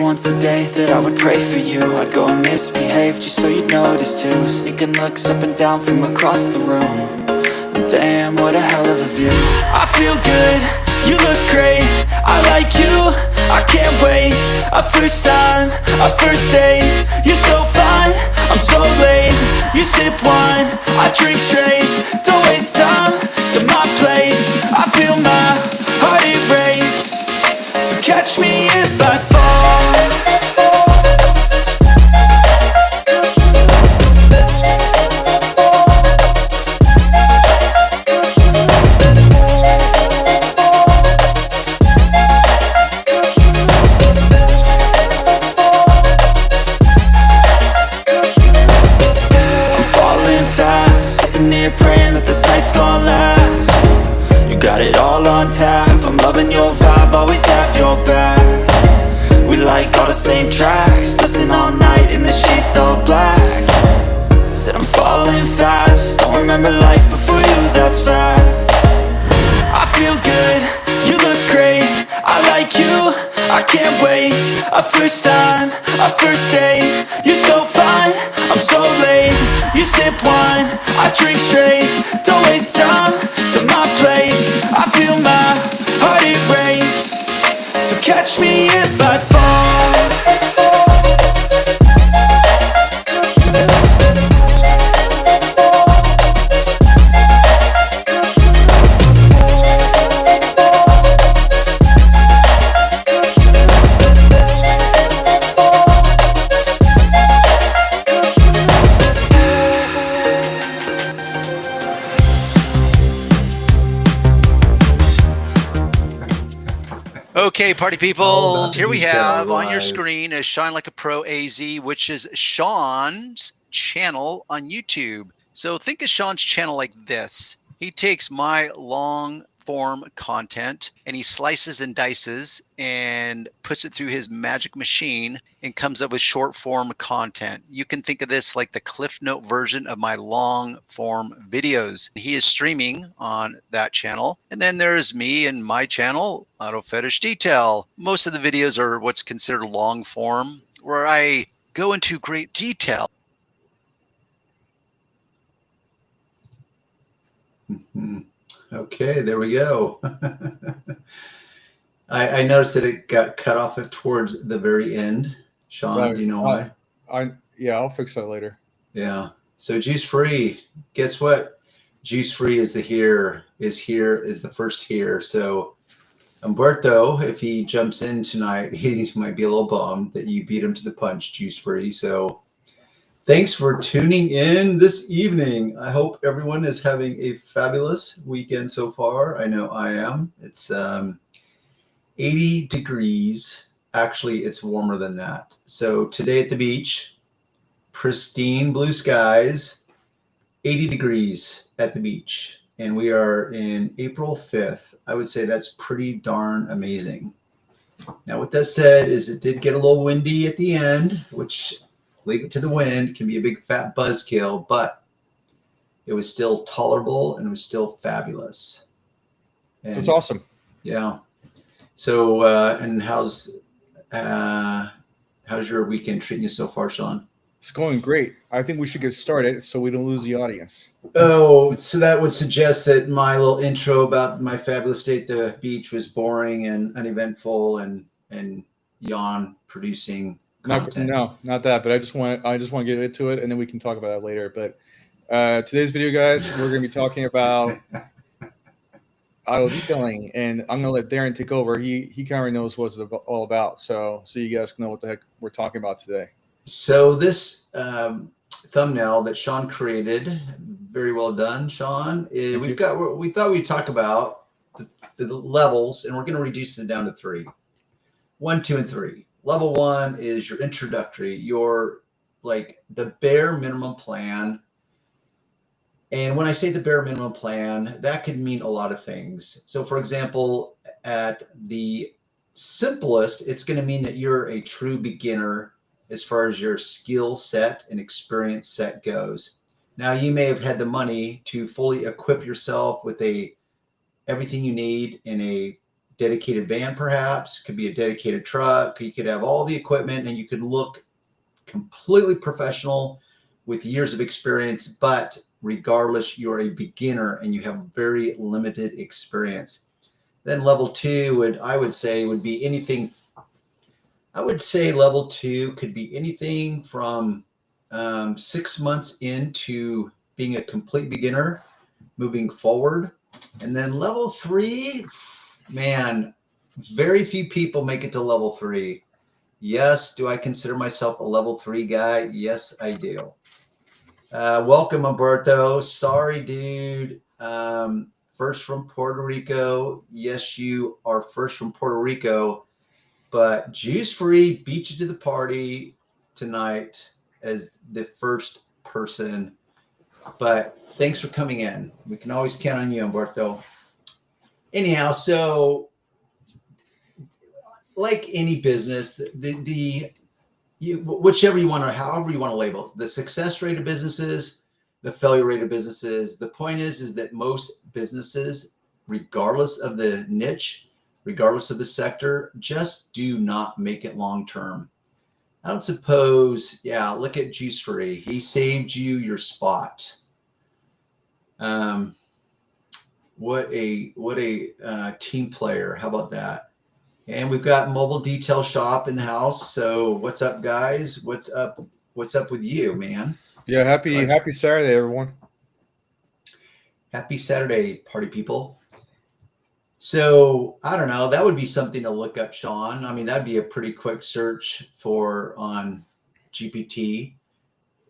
once a day that I would pray for you. I'd go and misbehave just so you'd notice too. Sneaking looks up and down from across the room. And damn, what a hell of a view. I feel good, you look great, I like you, I can't wait. A first time, a first date, you're so fine, I'm so late. You sip wine, I drink straight, don't waste time to my place. I feel my heart erase, so catch me if I fall. Praying that this night's gonna last. You got it all on tap, I'm loving your vibe, always have your back. We like all the same tracks, listen all night in the sheets all black. Said I'm falling fast, don't remember life before you, that's facts. I feel good, you look great, I like you, I can't wait. A first time, a first date, you're so fine, I'm so late. You sip wine, I drink straight, don't waste time to my place. I feel my heart erase, so catch me if I fall. Okay, party people, here we have on your screen is ShineLikeaProAZ, which is Sean's channel on YouTube. So think of Sean's channel like this. He takes my long form content and he slices and dices and puts it through his magic machine and comes up with short form content. You can think of this like the Cliff Note version of my long form videos. He is streaming on that channel. And then there's me and my channel, AutoFetishDetail. Most of the videos are what's considered long form, where I go into great detail. Okay, there we go. I noticed that it got cut off towards the very end. Sean, do you know why? Yeah, I'll fix that later. Yeah. So juice free. Guess what? Juice free is the first here. So Umberto, if he jumps in tonight, he might be a little bummed that you beat him to the punch, juice free. So thanks for tuning in this evening. I hope everyone is having a fabulous weekend so far. I know I am. It's 80 degrees. Actually, it's warmer than that. So today at the beach, pristine blue skies, 80 degrees at the beach. And we are in April 5th. I would say that's pretty darn amazing. Now, with that said, is it did get a little windy at the end, which, leave it to the wind, can be a big fat buzzkill, but it was still tolerable and it was still fabulous. And that's awesome. Yeah. So, and how's your weekend treating you so far, Sean? It's going great. I think we should get started so we don't lose the audience. Oh, so that would suggest that my little intro about my fabulous day at the beach was boring and uneventful and yawn producing content. No, not that. But I just want to get into it, and then we can talk about that later. But today's video, guys, we're going to be talking about auto detailing, and I'm going to let Darren take over. He kind of knows what it's all about, so you guys can know what the heck we're talking about today. So this thumbnail that Sean created, very well done, Sean. We thought we'd talk about the levels, and we're going to reduce it down to 3. 1, 2, and 3. Level 1 is your introductory, your like the bare minimum plan. And when I say the bare minimum plan, that could mean a lot of things. So for example, at the simplest, it's going to mean that you're a true beginner as far as your skill set and experience set goes. Now, you may have had the money to fully equip yourself with everything you need in a dedicated van, perhaps, could be a dedicated truck. You could have all the equipment and you could look completely professional with years of experience, but regardless, you're a beginner and you have very limited experience. Then level 2 I would say would be anything. I would say level 2 could be anything from 6 months into being a complete beginner, moving forward. And then level 3, man, very few people make it to level 3. Yes, do I consider myself a level 3 guy? Yes, I do. Welcome, Umberto. Sorry, dude. First from Puerto Rico. Yes, you are first from Puerto Rico. But Juice Free beat you to the party tonight as the first person. But thanks for coming in. We can always count on you, Umberto. Anyhow, so like any business, whichever you want to, however you want to label it, the success rate of businesses, the failure rate of businesses. The point is that most businesses, regardless of the niche, regardless of the sector, just do not make it long term. I don't suppose, yeah, look at Juice Free. He saved you your spot. What a team player. How about that? And we've got Mobile Detail Shop in the house. So what's up, guys? What's up with you, man? Yeah, happy Saturday, everyone. Happy Saturday, party people. So I don't know. That would be something to look up, Sean. I mean, that'd be a pretty quick search on GPT,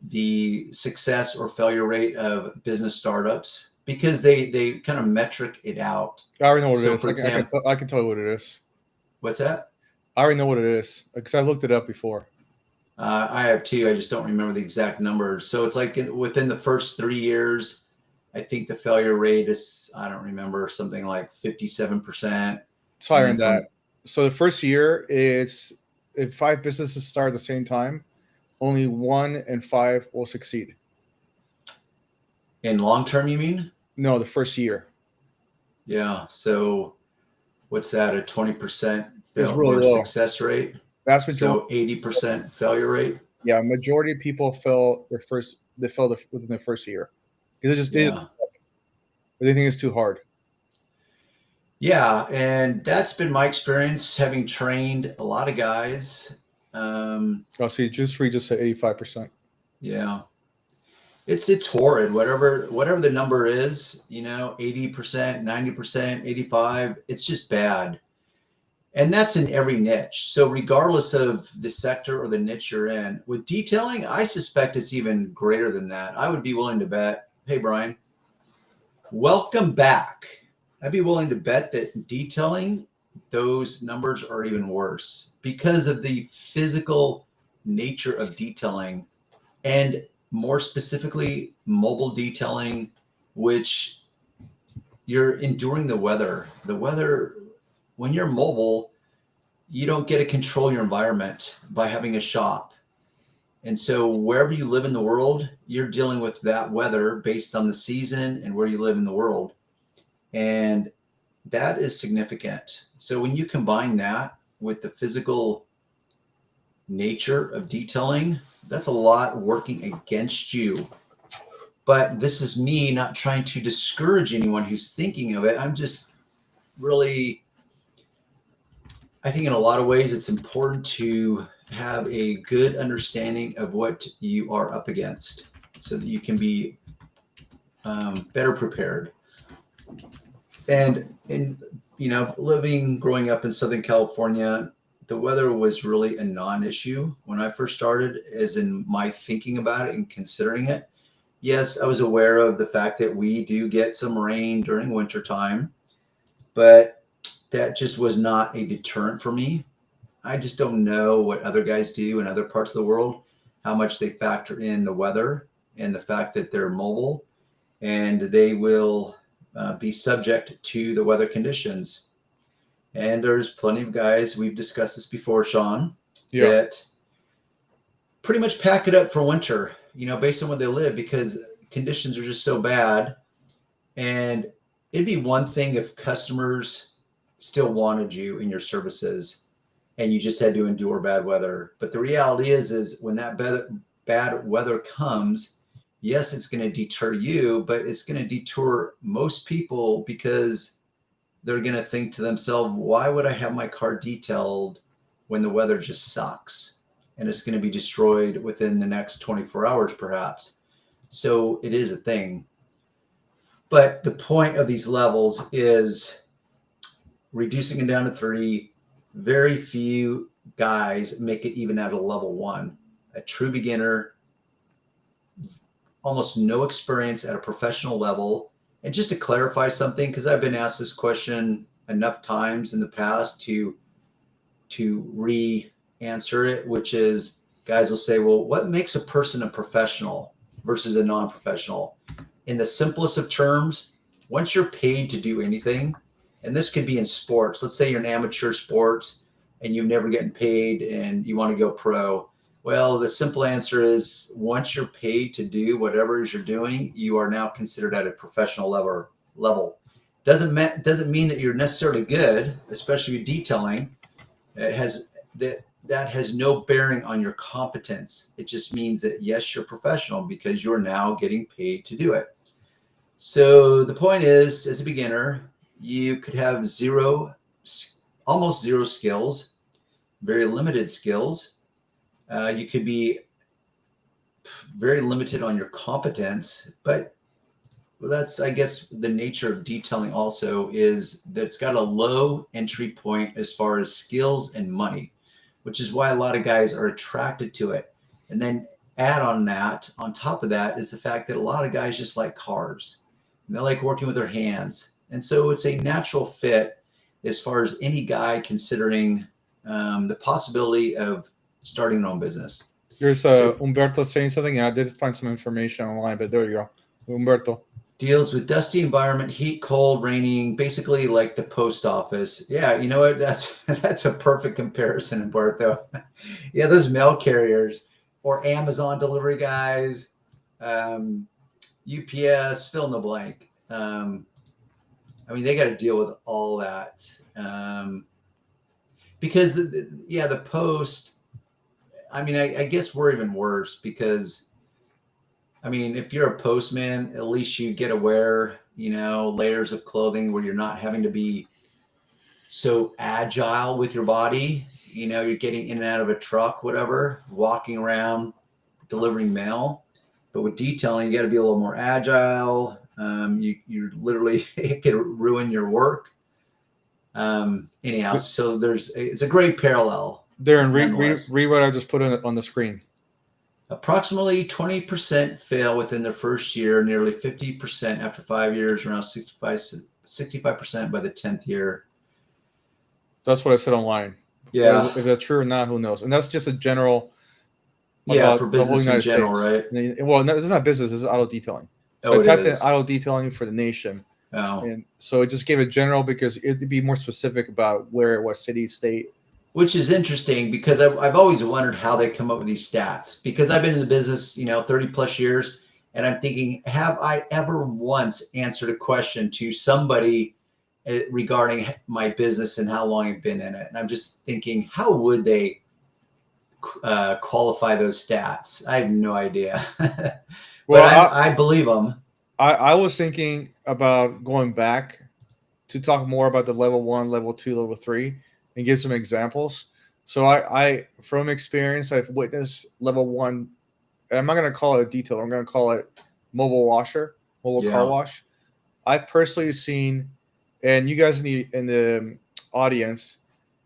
the success or failure rate of business startups, because they kind of metric it out. I already know what So, it is. for example, I can tell you what it is. What's that? I already know what it is because I looked it up before. I have too. I just don't remember the exact numbers. So it's like within the first 3 years, I think the failure rate is, I don't remember, something like 57%. It's higher than that. So the first year, it's if 5 businesses start at the same time, only 1 in 5 will succeed. In long term, you mean? No, the first year. Yeah. So what's that? A 20% really low. Success rate? Vast majority. So 80% failure rate? Yeah, majority of people fail within the first year. Because they think it's too hard. Yeah, and that's been my experience having trained a lot of guys. See, Juice Free just said 85%. Yeah. It's horrid. Whatever the number is, 80%, 90%, 85%, it's just bad. And that's in every niche. So regardless of the sector or the niche you're in, with detailing, I suspect it's even greater than that. I would be willing to bet. Hey, Brian, welcome back. I'd be willing to bet that detailing, those numbers are even worse because of the physical nature of detailing, and more specifically, mobile detailing, which you're enduring the weather. The weather, when you're mobile, you don't get to control your environment by having a shop. And so wherever you live in the world, you're dealing with that weather based on the season and where you live in the world. And that is significant. So when you combine that with the physical nature of detailing, that's a lot working against you. But this is me not trying to discourage anyone who's thinking of it. I'm just really, I think in a lot of ways, it's important to have a good understanding of what you are up against so that you can be better prepared. And growing up in Southern California, the weather was really a non-issue when I first started, as in my thinking about it and considering it. Yes, I was aware of the fact that we do get some rain during wintertime, but that just was not a deterrent for me. I just don't know what other guys do in other parts of the world, how much they factor in the weather and the fact that they're mobile and they will be subject to the weather conditions. And there's plenty of guys, we've discussed this before, Sean, that pretty much pack it up for winter, based on where they live, because conditions are just so bad. And it'd be one thing if customers still wanted you in your services, and you just had to endure bad weather. But the reality is when that bad weather comes, yes, it's going to deter you, but it's going to deter most people because they're going to think to themselves, why would I have my car detailed when the weather just sucks? And it's going to be destroyed within the next 24 hours, perhaps. So it is a thing. But the point of these levels is reducing it down to 3. Very few guys make it even out of level 1. A true beginner, almost no experience at a professional level. And just to clarify something, because I've been asked this question enough times in the past to re-answer it, which is guys will say, well, what makes a person a professional versus a non-professional? In the simplest of terms, once you're paid to do anything, and this could be in sports, let's say you're in amateur sports and you've never gotten paid and you want to go pro. Well, the simple answer is once you're paid to do whatever it is you're doing, you are now considered at a professional level. Doesn't mean that you're necessarily good, especially with detailing. It has that has no bearing on your competence. It just means that yes, you're professional because you're now getting paid to do it. So the point is, as a beginner, you could have almost zero skills, very limited skills. You could be very limited on your competence, but that's, I guess, the nature of detailing also is that it's got a low entry point as far as skills and money, which is why a lot of guys are attracted to it. And then add on top of that is the fact that a lot of guys just like cars. And they like working with their hands. And so it's a natural fit as far as any guy considering the possibility of starting their own business. There's Umberto saying something. I did find some information online, but there you go. Umberto. Deals with dusty environment, heat, cold, raining, basically like the post office. Yeah, you know what? That's a perfect comparison, Umberto. Yeah, those mail carriers or Amazon delivery guys, UPS, fill in the blank. I mean, they got to deal with all that because the post. I mean, I guess we're even worse because, I mean, if you're a postman, at least you get to wear, layers of clothing where you're not having to be so agile with your body. You're getting in and out of a truck, whatever, walking around, delivering mail. But with detailing, you got to be a little more agile. You literally, it could ruin your work. Anyhow, so it's a great parallel. Darren, read what I just put on the screen. Approximately 20% fail within their first year, nearly 50% after 5 years, around 65% by the 10th year. That's what I said online. Yeah. If that's true or not, who knows? And that's just a general. Yeah, for business in general, States. Right? Well, no, this is not business. This is auto detailing. So I typed in auto detailing for the nation. Oh. And so it just gave it general because it'd be more specific about where, what city, state. Which is interesting because I've always wondered how they come up with these stats, because I've been in the business, 30 plus years, and I'm thinking, have I ever once answered a question to somebody regarding my business and how long I've been in it? And I'm just thinking, how would they qualify those stats? I have no idea. Well, I believe them. I was thinking about going back to talk more about the level 1, level 2, level 3. And give some examples. So I from experience, I've witnessed level 1. And I'm not going to call it a detailer. I'm going to call it mobile car wash. I've personally seen, and you guys in the audience,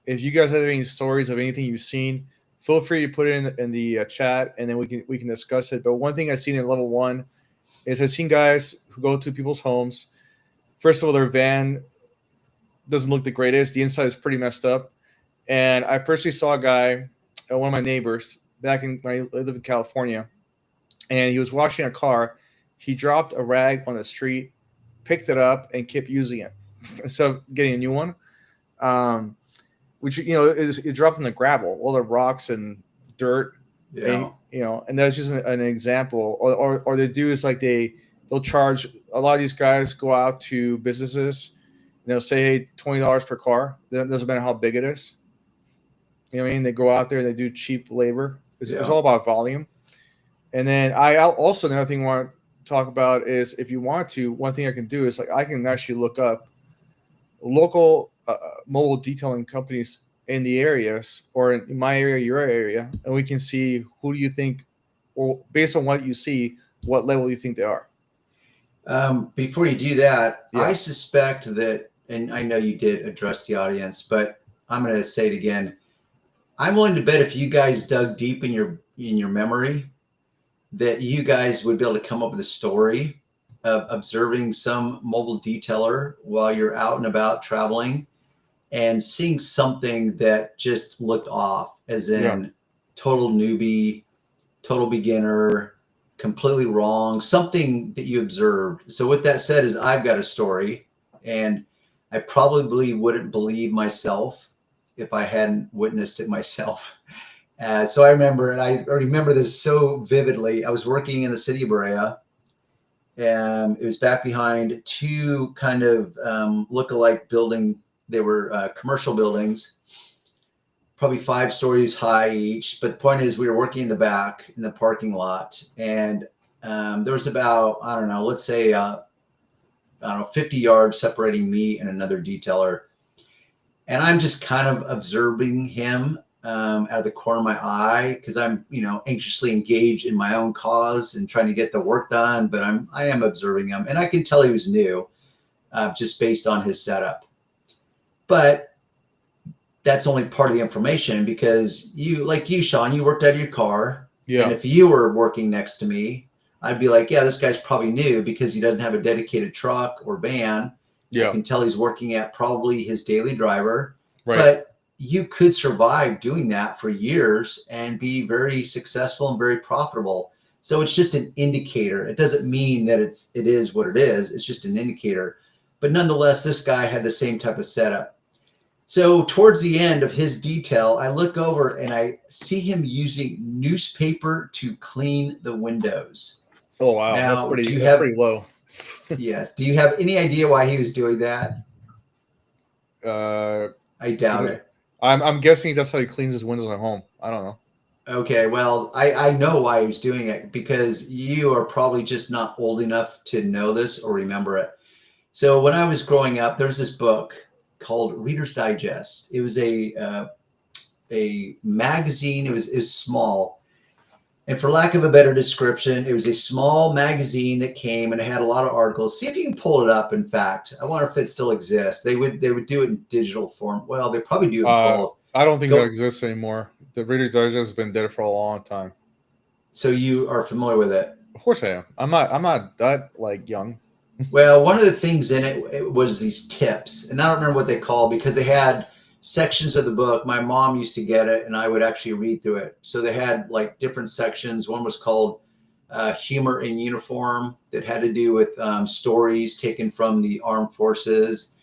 if you guys have any stories of anything you've seen, feel free to put it in the chat, and then we can discuss it. But one thing I've seen in level 1 is I've seen guys who go to people's homes. First of all, their van doesn't look the greatest. The inside is pretty messed up. And I personally saw a guy, one of my neighbors, back when I lived in California, and he was washing a car. He dropped a rag on the street, picked it up, and kept using it instead of getting a new one, which, it dropped in the gravel, all the rocks and dirt. Yeah. And that's just an example. Or they do is like they'll charge, a lot of these guys go out to businesses say, hey, $20 per car. That doesn't matter how big it is. You know what I mean? They go out there, they do cheap labor. It's all about volume. And then also, another thing I want to talk about is, if you want to, one thing I can do is, like, I can actually look up local mobile detailing companies in the areas, or in my area, your area, and we can see who do you think, or based on what you see, what level you think they are. Before you do that, Yeah. I suspect that, and I know you did address the audience, but I'm going to say it again. I'm willing to bet if you guys dug deep in your memory, that you guys would be able to come up with a story of observing some mobile detailer while you're out and about traveling and seeing something that just looked off, as in total newbie, total beginner, completely wrong, something that you observed. So with that said, is I've got a story, and I probably wouldn't believe myself if I hadn't witnessed it myself. So I remember, and I remember this so vividly. I was working in the city of Berea, and it was back behind two kind of look-alike building. They were commercial buildings, probably 5 stories high each. But the point is, we were working in the back in the parking lot, and there was about, I don't know, let's say, 50 yards separating me and another detailer. And I'm just kind of observing him out of the corner of my eye, because I'm, anxiously engaged in my own cause and trying to get the work done. But I am observing him, and I can tell he was new, just based on his setup. But that's only part of the information, because like you, Sean, you worked out of your car. Yeah. And if you were working next to me, I'd be like, yeah, this guy's probably new because he doesn't have a dedicated truck or van. Yeah. I can tell he's working at probably his daily driver. Right. But you could survive doing that for years and be very successful and very profitable. So it's just an indicator. It doesn't mean that it is what it is. It's just an indicator. But nonetheless, this guy had the same type of setup. So towards the end of his detail, I look over and I see him using newspaper to clean the windows. Oh, wow. Now, That's pretty low. Yes. Do you have any idea why he was doing that? I doubt it. I'm guessing that's how he cleans his windows at home. I don't know. Okay, well, I know why he was doing it, because you are probably just not old enough to know this or remember it. So when I was growing up, there's this book called Reader's Digest. It was a magazine. It was small. And for lack of a better description, it was a small magazine that came, and it had a lot of articles. See if you can pull it up. In fact, I wonder if it still exists. They would do it in digital form. Well, they probably do it in both. I don't think that exists anymore. The Reader's Digest has been dead for a long time. So you are familiar with it? Of course I am. I'm not that young. Well, one of the things in it was these tips, and I don't remember what they called, because they had sections of the book. My mom used to get it, and I would actually read through it. So they had like different sections. One was called Humor in Uniform, that had to do with stories taken from the armed forces.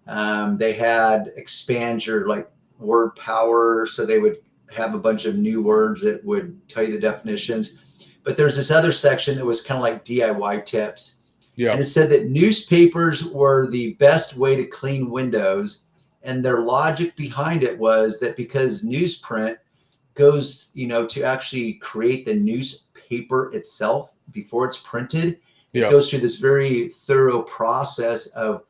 They had Expand Your word power, so they would have a bunch of new words that would tell you the definitions. But there's this other section that was kind of like DIY tips. Yeah. And it said that newspapers were the best way to clean windows. And their logic behind it was that because newsprint goes, to actually create the newspaper itself before it's printed, it goes through this very thorough process of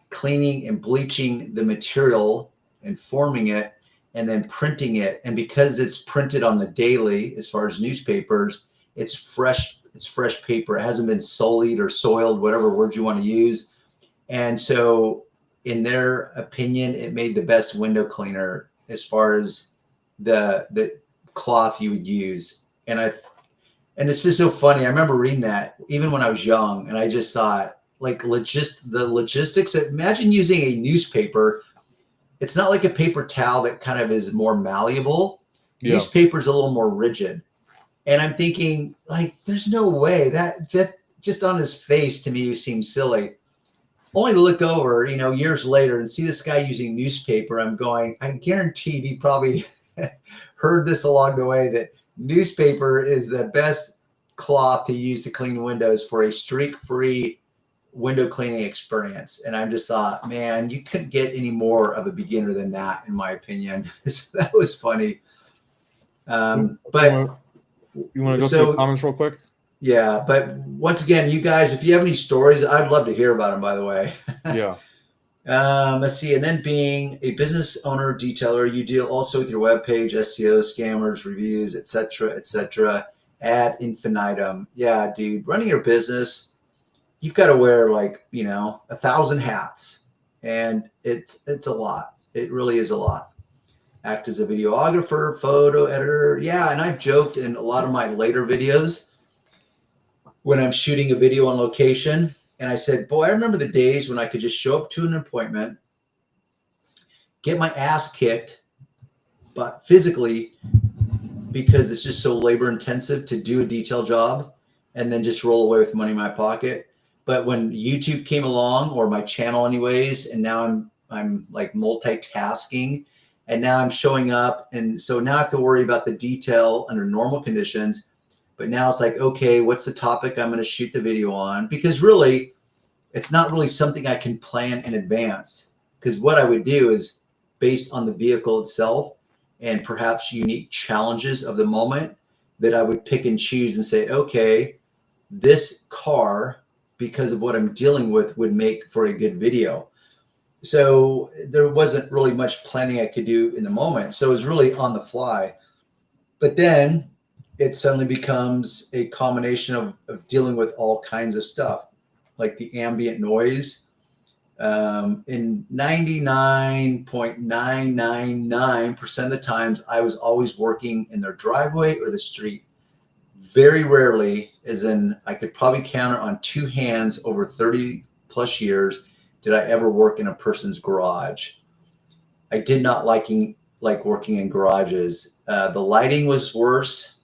cleaning and bleaching the material and forming it and then printing it. And because it's printed on the daily, as far as newspapers, it's fresh paper. It hasn't been sullied or soiled, whatever word you want to use. And so in their opinion, it made the best window cleaner as far as the cloth you would use. And it's just so funny. I remember reading that even when I was young, and I just thought, the logistics. Imagine using a newspaper. It's not like a paper towel that kind of is more malleable. Yeah. Newspaper is a little more rigid. And I'm thinking, there's no way that just on his face, to me, seems silly. Only to look over, years later and see this guy using newspaper. I'm going, I guarantee he probably heard this along the way, that newspaper is the best cloth to use to clean windows for a streak-free window cleaning experience. And I just thought, man, you couldn't get any more of a beginner than that, in my opinion. So that was funny. But you want to go so, through the comments real quick? Yeah, but once again, you guys, if you have any stories, I'd love to hear about them, by the way. Yeah. Let's see. And then being a business owner, detailer, you deal also with your webpage, SEO, scammers, reviews, etc., ad infinitum. Yeah, dude, running your business, you've got to wear like, 1,000 hats, and it's a lot. It really is a lot. Act as a videographer, photo editor. Yeah, and I've joked in a lot of my later videos when I'm shooting a video on location. And I said, boy, I remember the days when I could just show up to an appointment, get my ass kicked, but physically, because it's just so labor intensive to do a detail job, and then just roll away with money in my pocket. But when YouTube came along, or my channel anyways, and now I'm like multitasking, and now I'm showing up. And so now I have to worry about the detail under normal conditions. But now it's like, okay, what's the topic I'm going to shoot the video on? Because really, it's not really something I can plan in advance. Because what I would do is based on the vehicle itself and perhaps unique challenges of the moment, that I would pick and choose and say, okay, this car, because of what I'm dealing with, would make for a good video. So there wasn't really much planning I could do in the moment. So it was really on the fly. But then it suddenly becomes a combination of dealing with all kinds of stuff, like the ambient noise. In 99.999% of the times, I was always working in their driveway or the street. Very rarely, as in I could probably count it on two hands over 30 plus years, did I ever work in a person's garage. I did not like working in garages. The lighting was worse.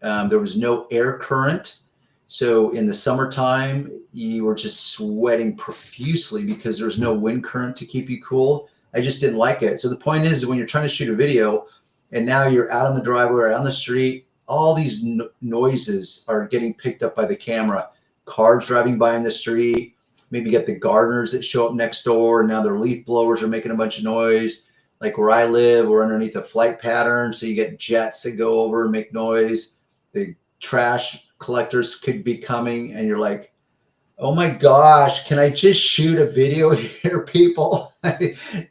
There was no air current. So in the summertime, you were just sweating profusely because there's no wind current to keep you cool. I just didn't like it. So the point is, when you're trying to shoot a video and now you're out on the driveway or on the street, all these noises are getting picked up by the camera. Cars driving by in the street. Maybe you got the gardeners that show up next door, and now their leaf blowers are making a bunch of noise. Like where I live, we're underneath a flight pattern, so you get jets that go over and make noise. The trash collectors could be coming, and you're like, oh my gosh, can I just shoot a video here, people?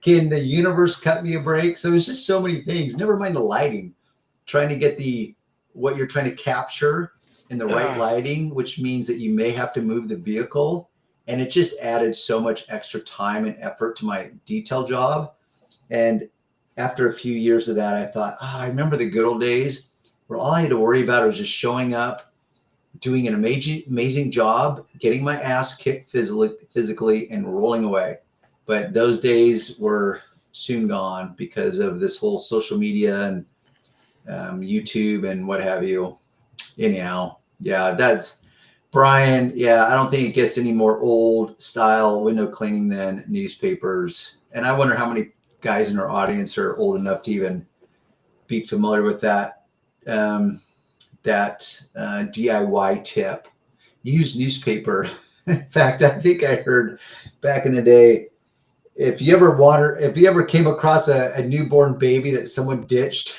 Can the universe cut me a break? So it's just so many things. Never mind the lighting. Trying to get what you're trying to capture in the right lighting, which means that you may have to move the vehicle. And it just added so much extra time and effort to my detail job. And after a few years of that, I thought, I remember the good old days where all I had to worry about was just showing up, doing an amazing job, getting my ass kicked physically, and rolling away. But those days were soon gone because of this whole social media and YouTube and what have you. Anyhow, yeah, that's Brian. Yeah, I don't think it gets any more old style window cleaning than newspapers. And I wonder how many guys in our audience are old enough to even be familiar with that DIY tip. Use newspaper. In fact, I think I heard back in the day, if you ever came across a newborn baby that someone ditched,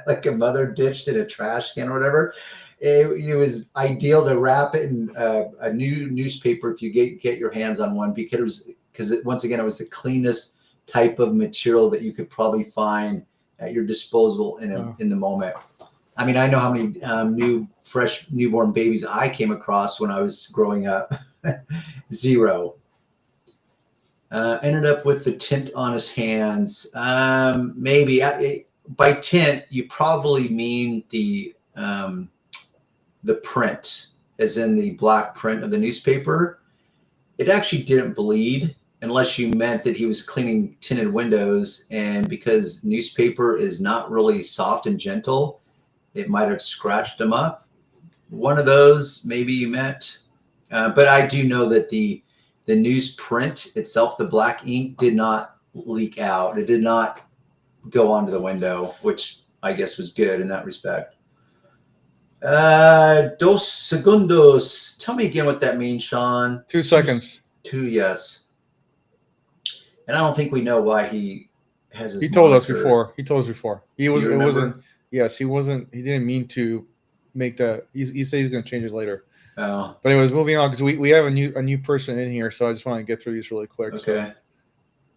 like a mother ditched in a trash can or whatever, it was ideal to wrap it in a new newspaper if you get your hands on one, because once again, it was the cleanest type of material that you could probably find at your disposal in the moment. I mean, I know how many fresh newborn babies I came across when I was growing up. Zero. Ended up with the tint on his hands. Maybe by tint, you probably mean the print, as in the black print of the newspaper. It actually didn't bleed, unless you meant that he was cleaning tinted windows, and because newspaper is not really soft and gentle, it might have scratched them up. One of those maybe you meant. But I do know that the newsprint itself, the black ink, did not leak out. It did not go onto the window, which I guess was good in that respect. Dos segundos. Tell me again what that means, Sean. 2 seconds. Two, yes. And I don't think we know why he has his He told us moniker. before. He told us before. He was. You It wasn't. remember? Yes, he wasn't. He didn't mean to make that. He said he's going to change it later. Oh, But anyways, moving on because we have a new person in here, so I just want to get through these really quick. okay.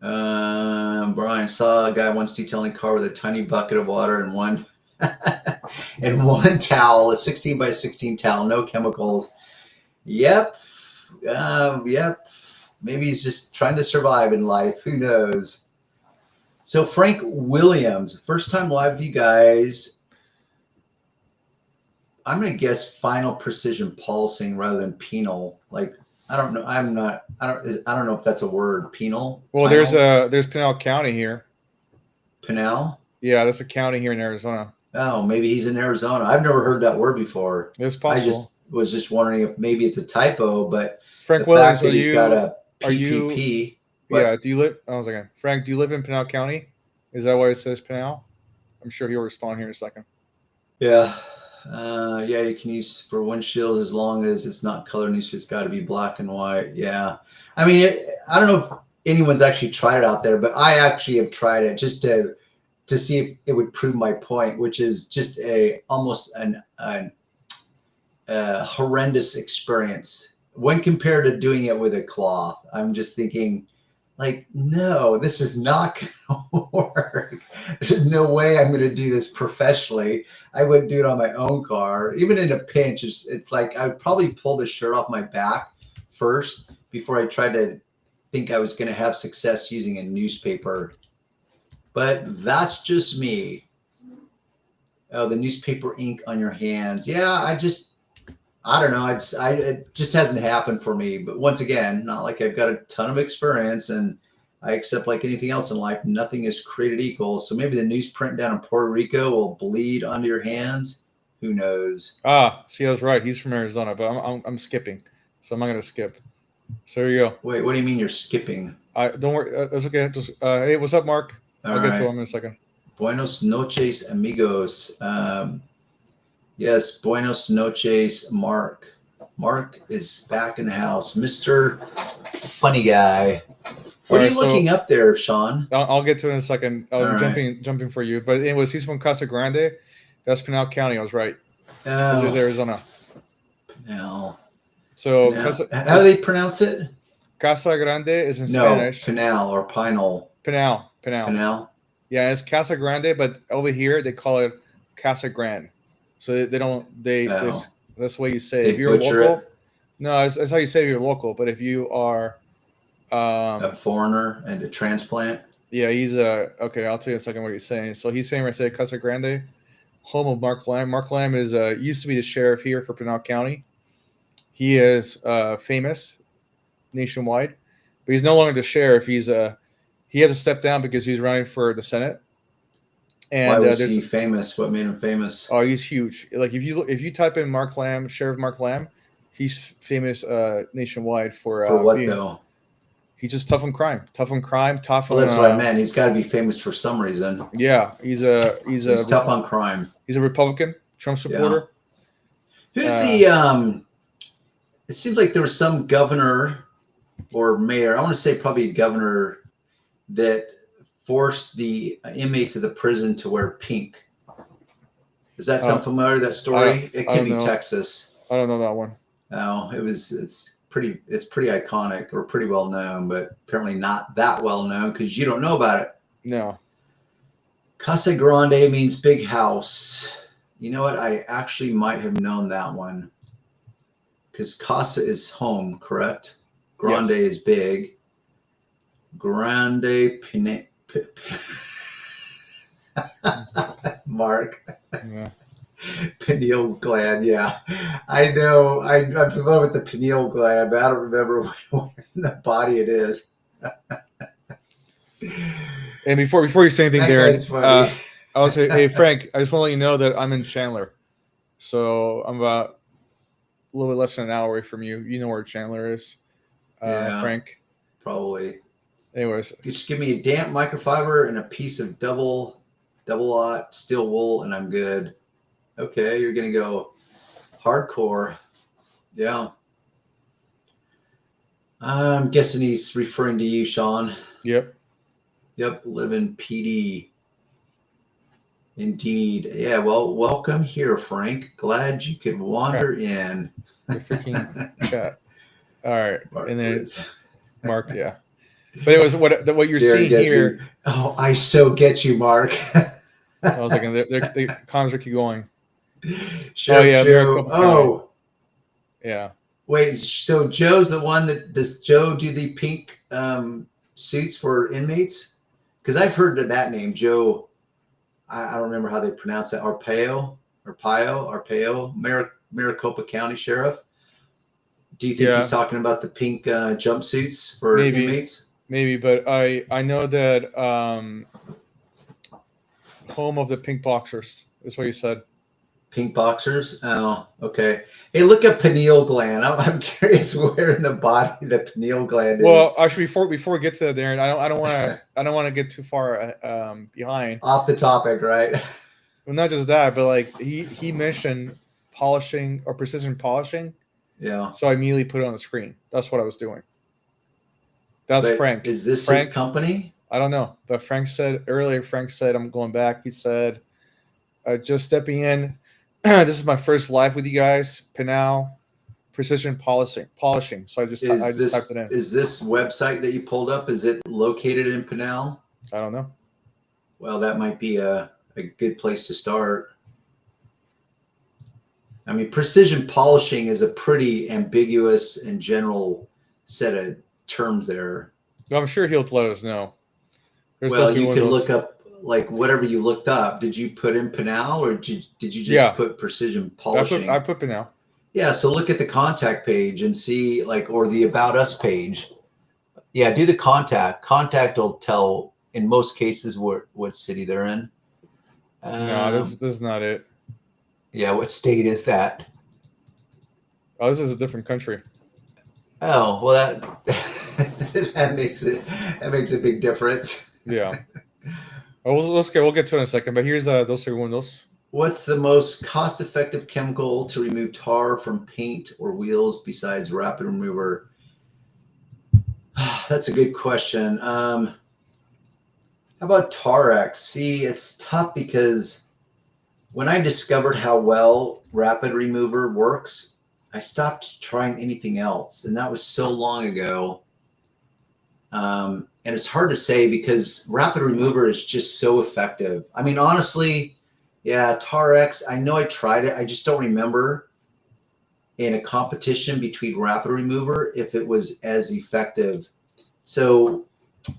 Brian saw a guy once detailing a car with a tiny bucket of water and one and one towel, a 16 by 16 towel, no chemicals. Yep. Yep. Maybe he's just trying to survive in life. Who knows? So Frank Williams, first time live with you guys. I'm going to guess final precision pulsing rather than penal. Like, I don't know. I don't know if that's a word. Penal. Well, Final? there's Pinal County here. Pinal. Yeah, that's a county here in Arizona. Oh, maybe he's in Arizona. I've never heard that word before. It's possible. I was just wondering if maybe it's a typo, but Frank the Williams, fact that he's got a are you? PPP. Yeah. Do you live? I was like, Frank, do you live in Pinal County? Is that why it says Pinal? I'm sure he'll respond here in a second. Yeah. Yeah, you can use for windshield as long as it's not color news. It's got to be black and white. Yeah. I mean, I don't know if anyone's actually tried it out there, but I actually have tried it just to see if it would prove my point, which is just almost an horrendous experience when compared to doing it with a cloth. I'm just thinking, like, no, this is not going to work. There's no way I'm going to do this professionally. I wouldn't do it on my own car. Even in a pinch, it's like I would probably pull the shirt off my back first before I tried to think I was going to have success using a newspaper. But that's just me. Oh, the newspaper ink on your hands. Yeah, I don't know. It just hasn't happened for me. But once again, not like I've got a ton of experience, and I accept, like anything else in life, nothing is created equal. So maybe the newsprint down in Puerto Rico will bleed onto your hands. Who knows? Ah, see, I was right. He's from Arizona, but I'm skipping, so I'm not gonna skip. So here you go. Wait, what do you mean you're skipping? Don't worry. That's okay. Just hey, what's up, Mark? I'll get to him in a second. Buenos noches, amigos. Yes, buenos noches, Mark. Mark is back in the house. Mr. Funny Guy. What are you looking up there, Sean? I'll get to it in a second. I'm jumping for you. But anyways, he's from Casa Grande. That's Pinal County. I was right. This is Arizona. Pinal. So how do they pronounce it? Casa Grande is in Spanish. Pinal or Pinal. Pinal. Yeah, it's Casa Grande, but over here they call it Casa Grande. So they don't. That's the way you say it. If you're local, no, that's how you say if you're local. But if you are a foreigner and a transplant, yeah, he's okay. I'll tell you in a second what he's saying. So he's saying, I say Casa Grande, home of Mark Lamb. Mark Lamb is used to be the sheriff here for Pinal County. He is famous nationwide, but he's no longer the sheriff. He had to step down because he's running for the Senate. And why was he famous? What made him famous? Oh, he's huge. Like if you type in Mark Lamb, Sheriff Mark Lamb, he's famous nationwide for what though? He's just tough on crime. Tough on crime. Tough well, on. That's what I meant. He's got to be famous for some reason. Yeah, he's tough on crime. He's a Republican, Trump supporter. Yeah. Who's the? It seems like there was some governor or mayor. I want to say probably a governor that forced the inmates of the prison to wear pink. Does that sound familiar? That story? It can be Texas. I don't know that one. No, it's pretty iconic or pretty well known, but apparently not that well known because you don't know about it. No. Casa Grande means big house. You know what? I actually might have known that one because Casa is home, correct? Grande is big. Grande Pine. Mark. Yeah. Pineal gland, yeah. I know. I'm familiar with the pineal gland, but I don't remember where in the body it is. And before you say anything, Darren, I was say, hey Frank, I just want to let you know that I'm in Chandler, so I'm about a little bit less than an hour away from you. You know where Chandler is, Frank? Probably. Anyways, just give me a damp microfiber and a piece of double aught steel wool, and I'm good. Okay, you're gonna go Hardcore. Yeah. I'm guessing he's referring to you, Sean. Yep. Yep. Live in PD. Indeed. Yeah. Well, welcome here, Frank. Glad you could wander in. The freaking chat. All right. Mark And then was- Mark, yeah. But it was what you're Darren seeing gets here. me. Oh, I so get you, Mark. I was like, the comments are keep going. Sheriff yeah, Joe. Maricopa County. Oh, Yeah. wait. So Joe's the one that does Joe do the pink suits for inmates? Because I've heard of that name, Joe. I don't remember how they pronounce that. Arpaio, Maricopa County Sheriff. Do you think he's talking about the pink jumpsuits for inmates? Maybe, but I know that home of the pink boxers is what you said. Pink boxers. Oh, okay. Hey, look at pineal gland. I'm curious where in the body the pineal gland is. Well, actually, before we get to that, Darren, I don't want to get too far behind. Off the topic, right? Well, not just that, but like he mentioned polishing or precision polishing. Yeah. So I immediately put it on the screen. That's what I was doing. That's But Frank. Is this Frank, his company? I don't know. But Frank said earlier, I'm going back. He said, just stepping in. This is my first live with you guys. Pinal precision polishing. So I just typed it in. Is this website that you pulled up, is it located in Pinal? I don't know. Well, that might be a good place to start. I mean, precision polishing is a pretty ambiguous and general set of terms there. I'm sure he'll let us know. Well, you could look up like whatever you looked up. Did you put in Pinal or did you just put precision polishing? I put Pinal. Yeah, so look at the contact page and see or the About Us page. Yeah, do the contact. Contact will tell in most cases what city they're in. No, this is not it. Yeah, what state is that? Oh, this is a different country. Oh, well that makes a big difference. Yeah. We'll get to it in a second, but here's those segundos. What's the most cost-effective chemical to remove tar from paint or wheels besides Rapid Remover? That's a good question. How about Tarex? See, it's tough because when I discovered how well Rapid Remover works, I stopped trying anything else, and that was so long ago. And it's hard to say because Rapid Remover is just so effective. I mean, honestly, yeah, Tarex, I know I tried it. I just don't remember in a competition between Rapid Remover if it was as effective. So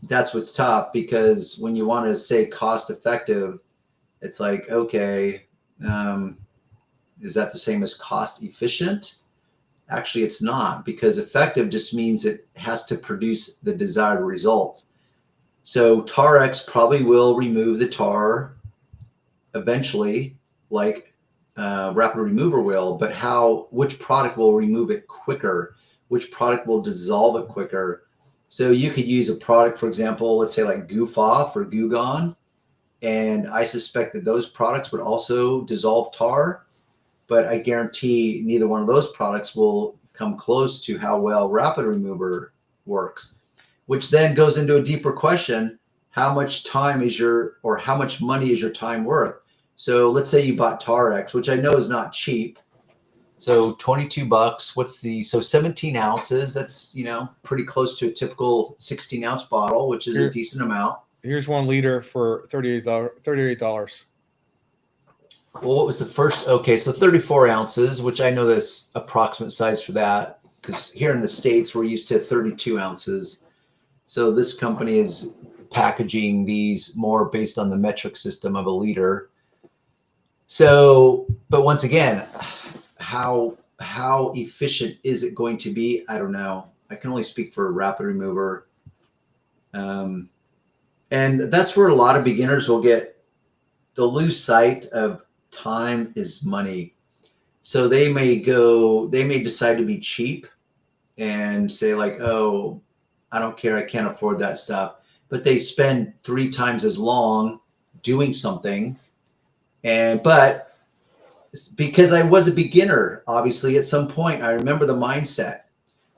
that's what's tough because when you want to say cost effective, it's like, okay, is that the same as cost efficient? Actually, it's not, because effective just means it has to produce the desired results. So Tarex probably will remove the tar eventually, like Rapid Remover will, but which product will remove it quicker? Which product will dissolve it quicker? So you could use a product, for example, let's say like Goof Off or Goo Gone, and I suspect that those products would also dissolve tar. But I guarantee neither one of those products will come close to how well Rapid Remover works, which then goes into a deeper question. How much time how much money is your time worth? So let's say you bought Tarex, which I know is not cheap. So $22, so 17 ounces, that's, pretty close to a typical 16-ounce bottle, which is a decent amount. Here's 1 liter for $38. Well, what was the first? Okay, so 34 ounces, which I know this approximate size for that, because here in the States, we're used to 32 ounces. So this company is packaging these more based on the metric system of a liter. So, but once again, how efficient is it going to be? I don't know. I can only speak for Rapid Remover. And that's where a lot of beginners they'll lose sight of time is money. So they may decide to be cheap and say like, oh, I don't care, I can't afford that stuff. But they spend 3 times as long doing something. But because I was a beginner, obviously, at some point. I remember the mindset.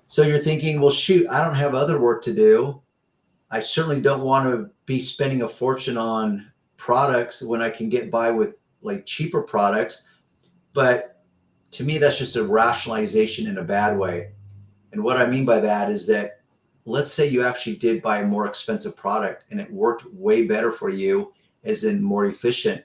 So you're thinking, well, shoot, I don't have other work to do. I certainly don't want to be spending a fortune on products when I can get by with like cheaper products. But to me, that's just a rationalization in a bad way. And what I mean by that is that let's say you actually did buy a more expensive product and it worked way better for you, as in more efficient.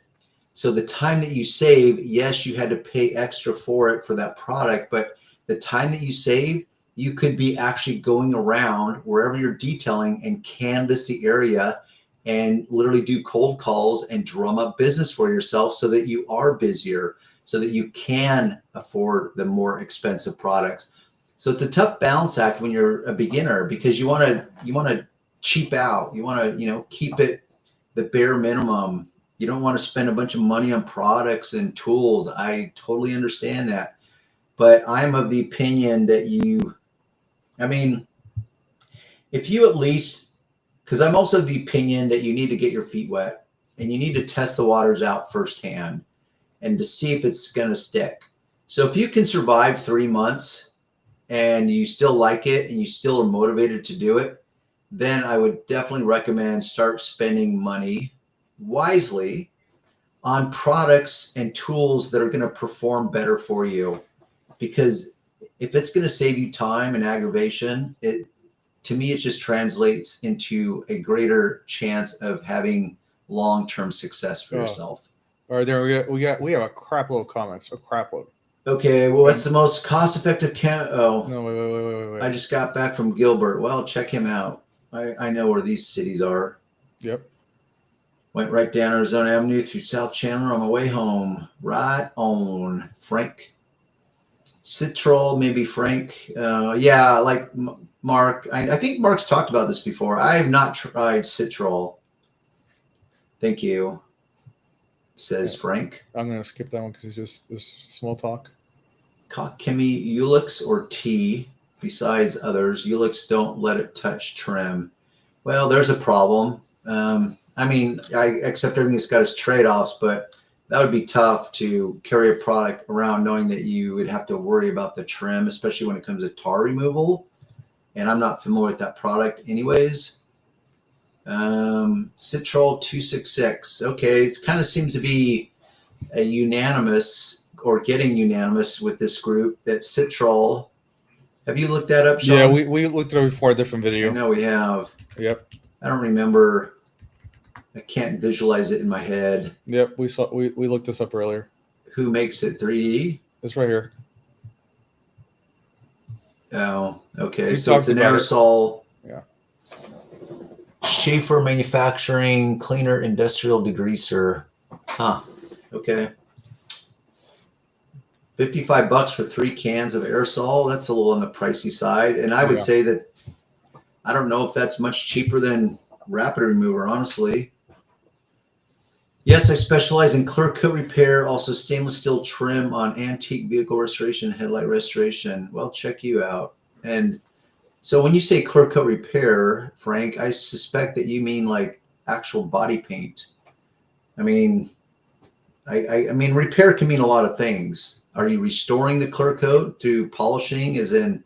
So the time that you save, yes, you had to pay extra for it for that product, but the time that you saved, you could be actually going around wherever you're detailing and canvas the area and literally do cold calls and drum up business for yourself so that you are busier, so that you can afford the more expensive products. So it's a tough balance act when you're a beginner because you want to cheap out. You want to, keep it the bare minimum. You don't want to spend a bunch of money on products and tools. I totally understand that. But I'm of the opinion that if you at least, because I'm also of the opinion that you need to get your feet wet and you need to test the waters out firsthand and to see if it's going to stick. So if you can survive 3 months and you still like it and you still are motivated to do it, then I would definitely recommend start spending money wisely on products and tools that are going to perform better for you. Because if it's going to save you time and aggravation, to me, it just translates into a greater chance of having long-term success for yourself. All right, there we have a crap load of comments, a crap load. Okay, well, what's the most cost-effective No, wait. I just got back from Gilbert. Well, check him out. I know where these cities are. Yep. Went right down Arizona Avenue through South Chandler on my way home. Right on. Frank. Citrol, maybe Frank. Yeah, like Mark. I think Mark's talked about this before. I have not tried Citrol. Thank you, says Frank. I'm going to skip that one because it's just small talk. Kakemi Ulix or T, besides others. Ulix don't let it touch trim. Well, there's a problem. I accept everything's got its trade-offs, but that would be tough to carry a product around knowing that you would have to worry about the trim, especially when it comes to tar removal. And I'm not familiar with that product anyways. Citrol 266. Okay, it kind of seems to be a unanimous or getting unanimous with this group that Citrol. Have you looked that up, Sean? Yeah, we looked at it before a different video. I know we have. Yep. I don't remember. I can't visualize it in my head. Yep, we looked this up earlier. Who makes it 3D? It's right here. Oh, okay. We So it's an aerosol. Yeah. Schaefer Manufacturing Cleaner Industrial Degreaser. Huh. Okay. $55 for 3 cans of aerosol. That's a little on the pricey side. And I would say that I don't know if that's much cheaper than Rapid Remover, honestly. Yes, I specialize in clear coat repair, also stainless steel trim on antique vehicle restoration, headlight restoration. Well, check you out. And so when you say clear coat repair, Frank, I suspect that you mean like actual body paint. I mean, repair can mean a lot of things. Are you restoring the clear coat through polishing, as in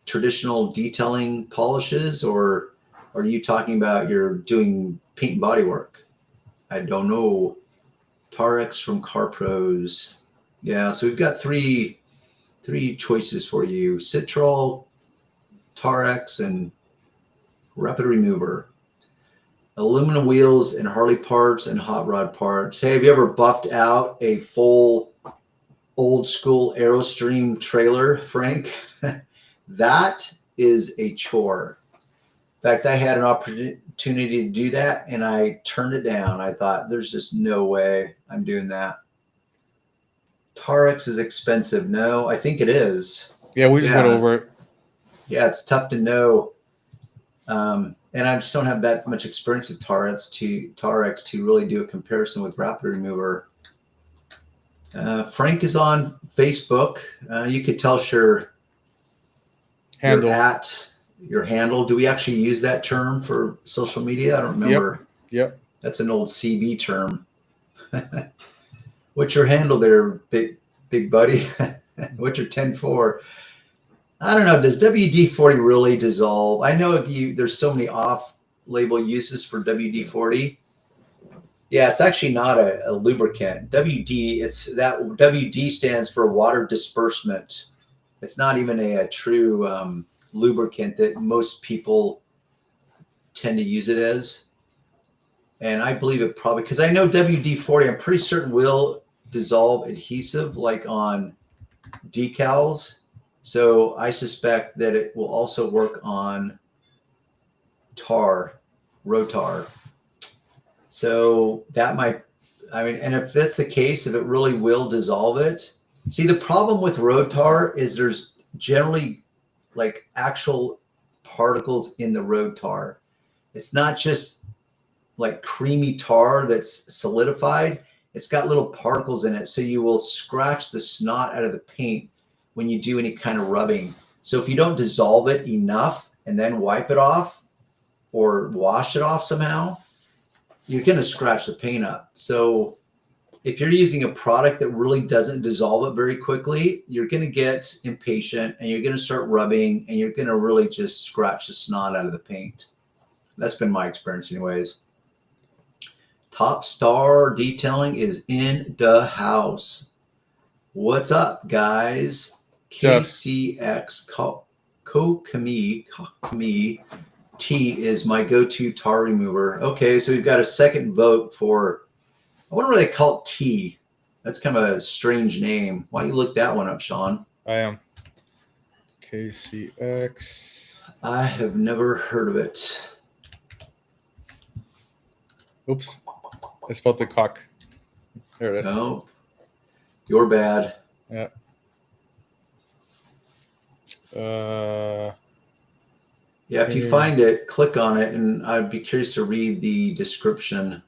traditional detailing polishes, or are you talking about you're doing paint and body work? I don't know. Tarex from Car Pros. Yeah, so we've got three choices for you: Citrol, Tarex, and Rapid Remover. Aluminum wheels and Harley parts and hot rod parts. Hey, have you ever buffed out a full old school Aerostream trailer, Frank? That is a chore. In fact, I had an opportunity to do that and I turned it down. I thought, there's just no way I'm doing that. Tarex is expensive. No, I think it is. Yeah, we just went over it. Yeah, it's tough to know. And I just don't have that much experience with Tarex to really do a comparison with Rapid Remover. Frank is on Facebook. You could tell your handle. Your handle. Do we actually use that term for social media? I don't remember. Yep. That's an old CB term. What's your handle there, big buddy? What's your 10-4? I don't know. Does WD-40 really dissolve? I know there's so many off-label uses for WD-40. Yeah, it's actually not a lubricant. WD stands for water disbursement. It's not even a true lubricant that most people tend to use it as. And I believe it probably, because I know WD-40, I'm pretty certain will dissolve adhesive like on decals. So I suspect that it will also work on road tar. So that might, I mean, and if that's the case, if it really will dissolve it. See, the problem with road tar is there's generally like actual particles in the road tar. It's not just like creamy tar that's solidified. It's got little particles in it. So you will scratch the snot out of the paint when you do any kind of rubbing. So if you don't dissolve it enough and then wipe it off or wash it off somehow, you're going to scratch the paint up. So if you're using a product that really doesn't dissolve it very quickly, you're going to get impatient and you're going to start rubbing and you're going to really just scratch the snot out of the paint. That's been my experience anyways. Top Star Detailing is in the house. What's up, guys? Jeff. KCX Kokami T is my go-to tar remover. Okay, so we've got a second vote for, I wonder why they call it T. That's kind of a strange name. Why don't you look that one up, Sean? I am. KCX. I have never heard of it. Oops. I spelled the cock. There it is. No, you're bad. Yeah. Yeah, if you find it, click on it, and I'd be curious to read the description.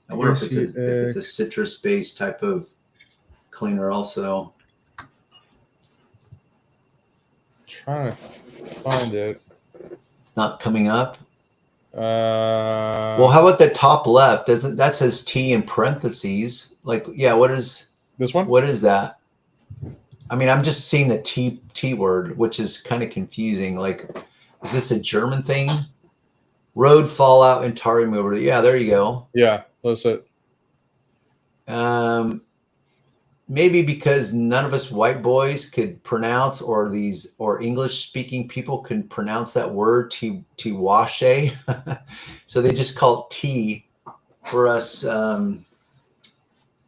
I wonder if it's a citrus-based type of cleaner also. Trying to find it. It's not coming up. Well, Well, how about the top left? That says T in parentheses? Like, yeah, what is this one? What is that? I mean, I'm just seeing the T word, which is kind of confusing. Like, is this a German thing? Road fallout and tar remover. Yeah, there you go. Yeah, that's it. Maybe because none of us white boys could pronounce, or English speaking people can pronounce that word T-washe. So they just call it T for us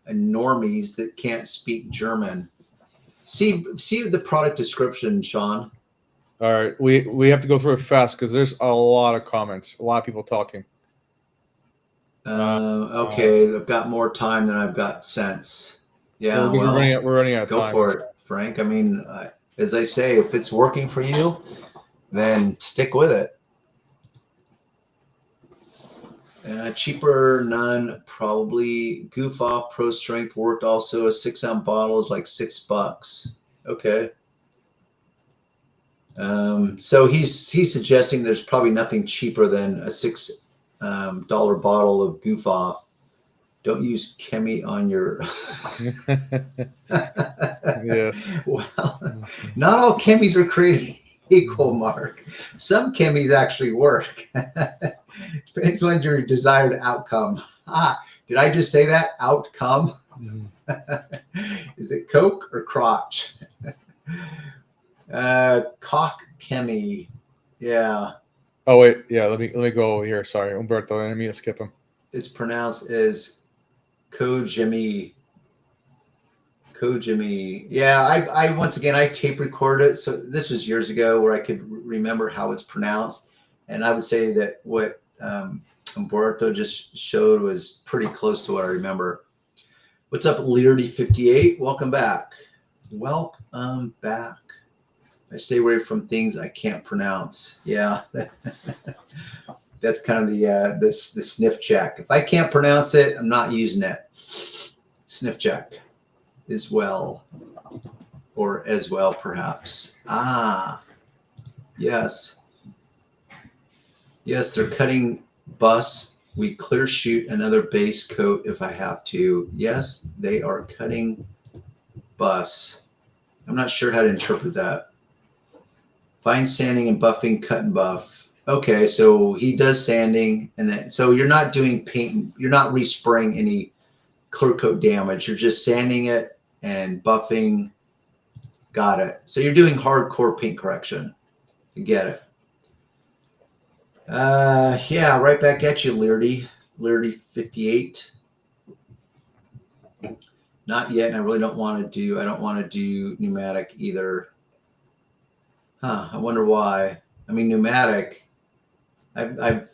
normies that can't speak German. See the product description, Sean. All right, we have to go through it fast because there's a lot of comments, a lot of people talking. Okay, I've got more time than I've got sense. Yeah, because we're running out of Go time. for it, Frank. I mean, as I say, if it's working for you, then stick with it. Cheaper, none, probably. Goof Off Pro Strength worked also. A 6-ounce bottle is like $6. Okay. So he's suggesting there's probably nothing cheaper than a $6 bottle of Goof Off. Don't use Chemi on your. Yes. Well, not all chemis are created equal, Mark. Some chemis actually work. Depends on your desired outcome. Did I just say that? Outcome? Is it Coke or crotch? Cock chemi. Yeah. Oh wait, yeah. Let me go over here. Sorry, Umberto. I didn't mean to skip him. It's pronounced as Kojimi. Yeah, I once again, I tape recorded it. So this was years ago where I could remember how it's pronounced. And I would say that what Umberto just showed was pretty close to what I remember. What's up, Leardy58? Welcome back. Welcome back. I stay away from things I can't pronounce. Yeah. That's kind of the sniff check. If I can't pronounce it, I'm not using it. Sniff check as well, or as well, perhaps. Yes. Yes, they're cutting bus We clear shoot another base coat if I have to. Yes, they are cutting bus. I'm not sure how to interpret that. Fine sanding and buffing, cut and buff. Okay, so he does sanding, and then so you're not doing paint. You're not respraying any clear coat damage. You're just sanding it and buffing. Got it. So you're doing hardcore paint correction. You get it. Yeah, right back at you, Leardy. Leardy 58. Not yet, and I really don't want to do. I don't want to do pneumatic either. Huh? I wonder why. I mean, pneumatic. I've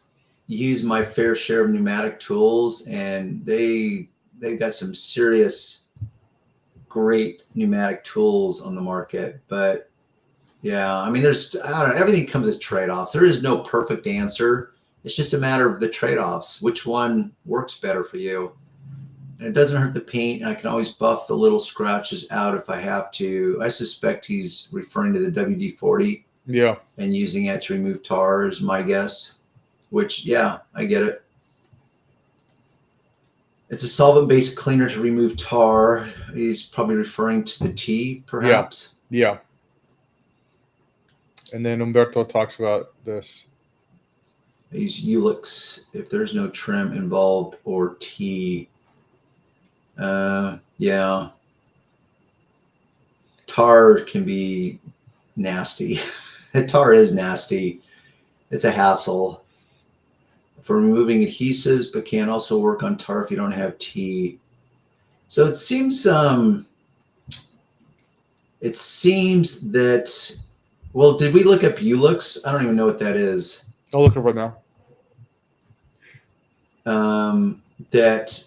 used my fair share of pneumatic tools, and they've got some serious, great pneumatic tools on the market. But yeah, I mean, I don't know. Everything comes as trade-offs. There is no perfect answer. It's just a matter of the trade-offs. Which one works better for you? And it doesn't hurt the paint. And I can always buff the little scratches out if I have to. I suspect he's referring to the WD-40. Yeah. And using it to remove tar is my guess. Which, yeah, I get it. It's a solvent-based cleaner to remove tar. He's probably referring to the tea, perhaps. Yeah. And then Umberto talks about this. I use Ulix if there's no trim involved or tea. Yeah. Tar can be nasty. Tar is nasty. It's a hassle. For removing adhesives, but can also work on tar if you don't have tea. So it seems that, well, did we look up Ulix? I don't even know what that is. I'll look it up right now. That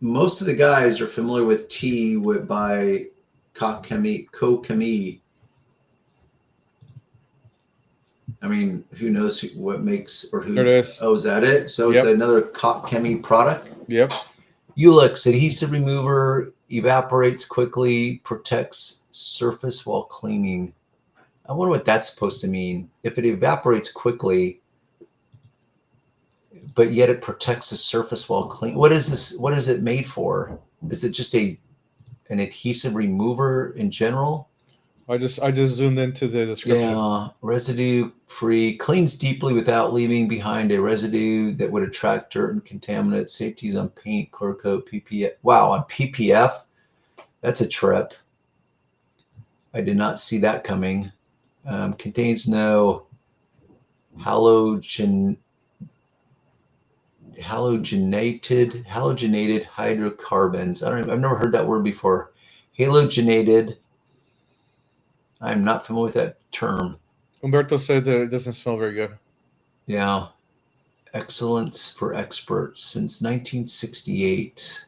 most of the guys are familiar with tea by Kokami. I mean, who knows what makes or who? There it is. Oh, is that it? So it's another Kokami product? Yep. Ulix, adhesive remover, evaporates quickly, protects surface while cleaning. I wonder what that's supposed to mean. If it evaporates quickly, but yet it protects the surface while cleaning. What is this? What is it made for? Is it just an adhesive remover in general? I just zoomed into the description. Yeah, residue free, cleans deeply without leaving behind a residue that would attract dirt and contaminants. Safeties on paint, clear coat, PPF. Wow, on PPF, that's a trip. I did not see that coming. Contains no halogenated hydrocarbons. I've never heard that word before. Halogenated. I'm not familiar with that term. Umberto said that it doesn't smell very good. Yeah. Excellence for experts since 1968.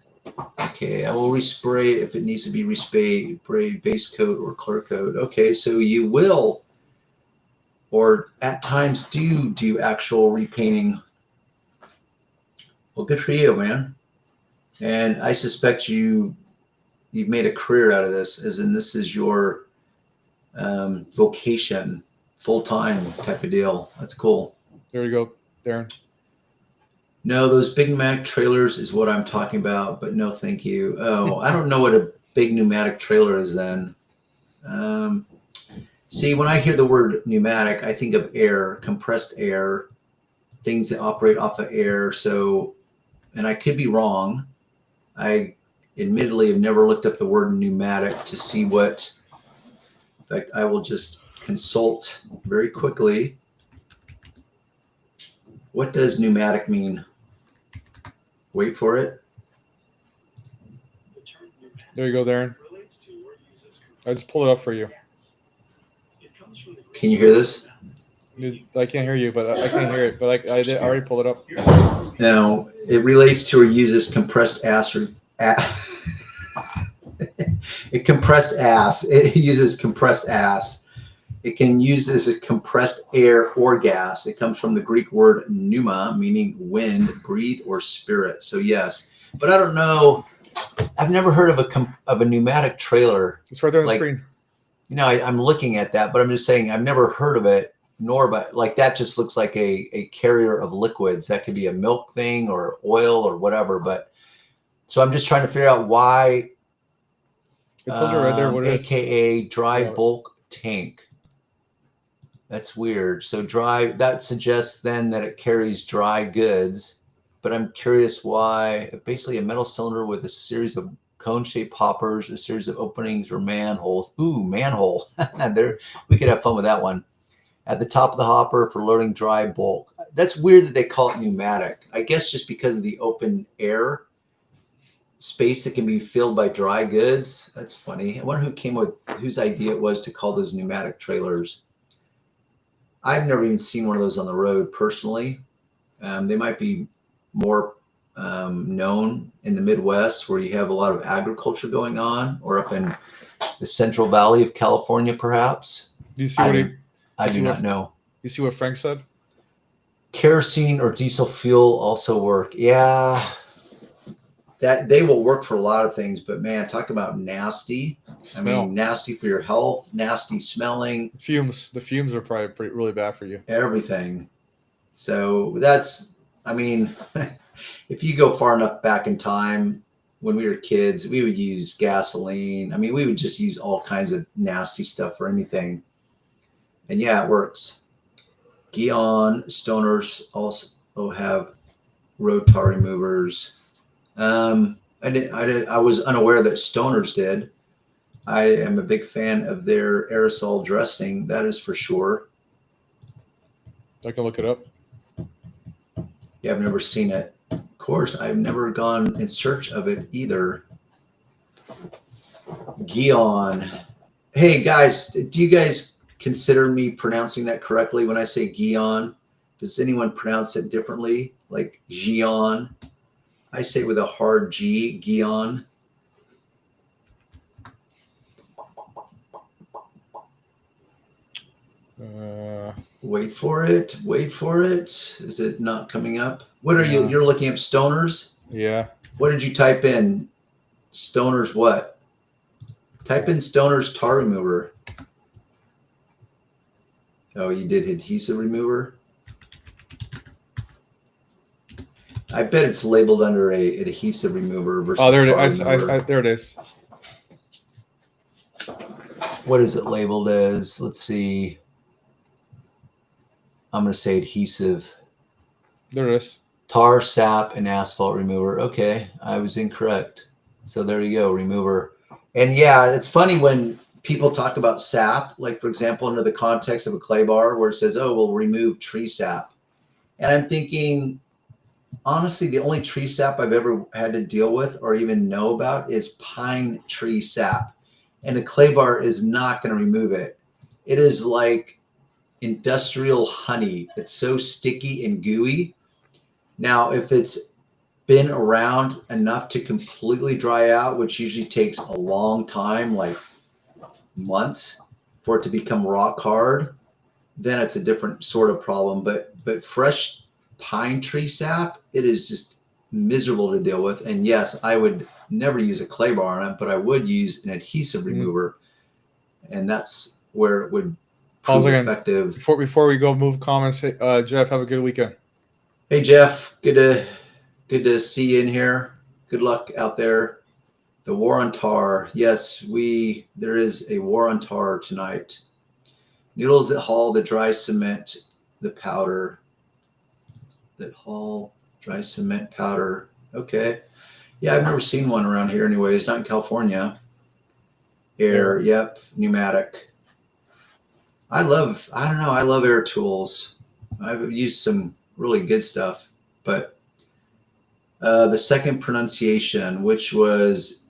Okay, I will respray if it needs to be resprayed, base coat or clear coat. Okay, so you will, or at times do actual repainting. Well, good for you, man. And I suspect you've made a career out of this, as in this is your vocation, full-time type of deal. That's cool. There you go, Darren. No, those big pneumatic trailers is what I'm talking about, but no, thank you. Oh, I don't know what a big pneumatic trailer is then. See, when I hear the word pneumatic, I think of air, compressed air, things that operate off of air. So, and I could be wrong. I admittedly have never looked up the word pneumatic to see what. In fact, I will just consult very quickly. What does pneumatic mean? Wait for it. There you go, Darren. I just pulled it up for you. Can you hear this? I can't hear you, but I can't hear it. But I already pulled it up. Now, it relates to or uses compressed ass. It uses compressed ass. It can use as a compressed air or gas. It comes from the Greek word pneuma, meaning wind, breathe, or spirit. So yes, but I don't know. I've never heard of a pneumatic trailer. It's right there on the screen. You know, I'm looking at that, but I'm just saying I've never heard of it. nor but like that just looks like a carrier of liquids. That could be a milk thing or oil or whatever. But so I'm just trying to figure out why, It tells you right there what it is. AKA dry Yeah. bulk tank. That's weird. So dry, that suggests then that it carries dry goods, but I'm curious why. Basically a metal cylinder with a series of cone-shaped hoppers, a series of openings or manholes. Ooh, manhole. There, we could have fun with that one. At the top of the hopper for loading dry bulk. That's weird that they call it pneumatic. I guess just because of the open air space that can be filled by dry goods. That's funny. I wonder who came with, whose idea it was to call those pneumatic trailers. I've never even seen one of those on the road personally. They might be more known in the Midwest where you have a lot of agriculture going on, or up in the Central Valley of California, perhaps. Do you see what I do not know. You see what Frank said? Kerosene or diesel fuel also work. Yeah, that they will work for a lot of things, but man, talk about nasty. Smell. I mean, nasty for your health, nasty smelling. Fumes. The fumes are probably really bad for you. Everything. So that's, I mean, if you go far enough back in time, when we were kids, we would use gasoline. I mean, we would just use all kinds of nasty stuff for anything. And yeah, it works. Gion stoners also have road tar removers. I was unaware that stoners did. I am a big fan of their aerosol dressing. That is for sure. I can look it up. Yeah, I've never seen it. Of course, I've never gone in search of it either. Gion. Hey guys, do you guys consider me pronouncing that correctly when I say Gion? Does anyone pronounce it differently? Like Gion? I say with a hard G, Gion. Wait for it. Wait for it. Is it not coming up? What are you? You're looking up stoners? Yeah. What did you type in? Stoners what? Type in stoners tar remover. Oh, you did adhesive remover? I bet it's labeled under a adhesive remover versus Oh, there it tar is. remover. There it is. What is it labeled as? Let's see. I'm going to say adhesive. There it is. Tar, sap, and asphalt remover. Okay, I was incorrect. So there you go, remover. And yeah, it's funny when people talk about sap, like for example, under the context of a clay bar where it says, oh, we'll remove tree sap. And I'm thinking, honestly, the only tree sap I've ever had to deal with or even know about is pine tree sap. And a clay bar is not going to remove it. It is like industrial honey. It's so sticky and gooey. Now, if it's been around enough to completely dry out, which usually takes a long time, like months, for it to become rock hard, then it's a different sort of problem. But fresh pine tree sap, it is just miserable to deal with. And yes, I would never use a clay bar on it, but I would use an adhesive remover, and that's where it would prove effective. Before we go move comments, hey, Jeff, have a good weekend. Hey Jeff, good to see you in here. Good luck out there. The war on tar. Yes, there is a war on tar tonight. Noodles that haul the dry cement, the powder. That haul dry cement powder. Okay. Yeah, I've never seen one around here anyways. Not in California. Air, yep, pneumatic. I love air tools. I've used some really good stuff, but the second pronunciation, which was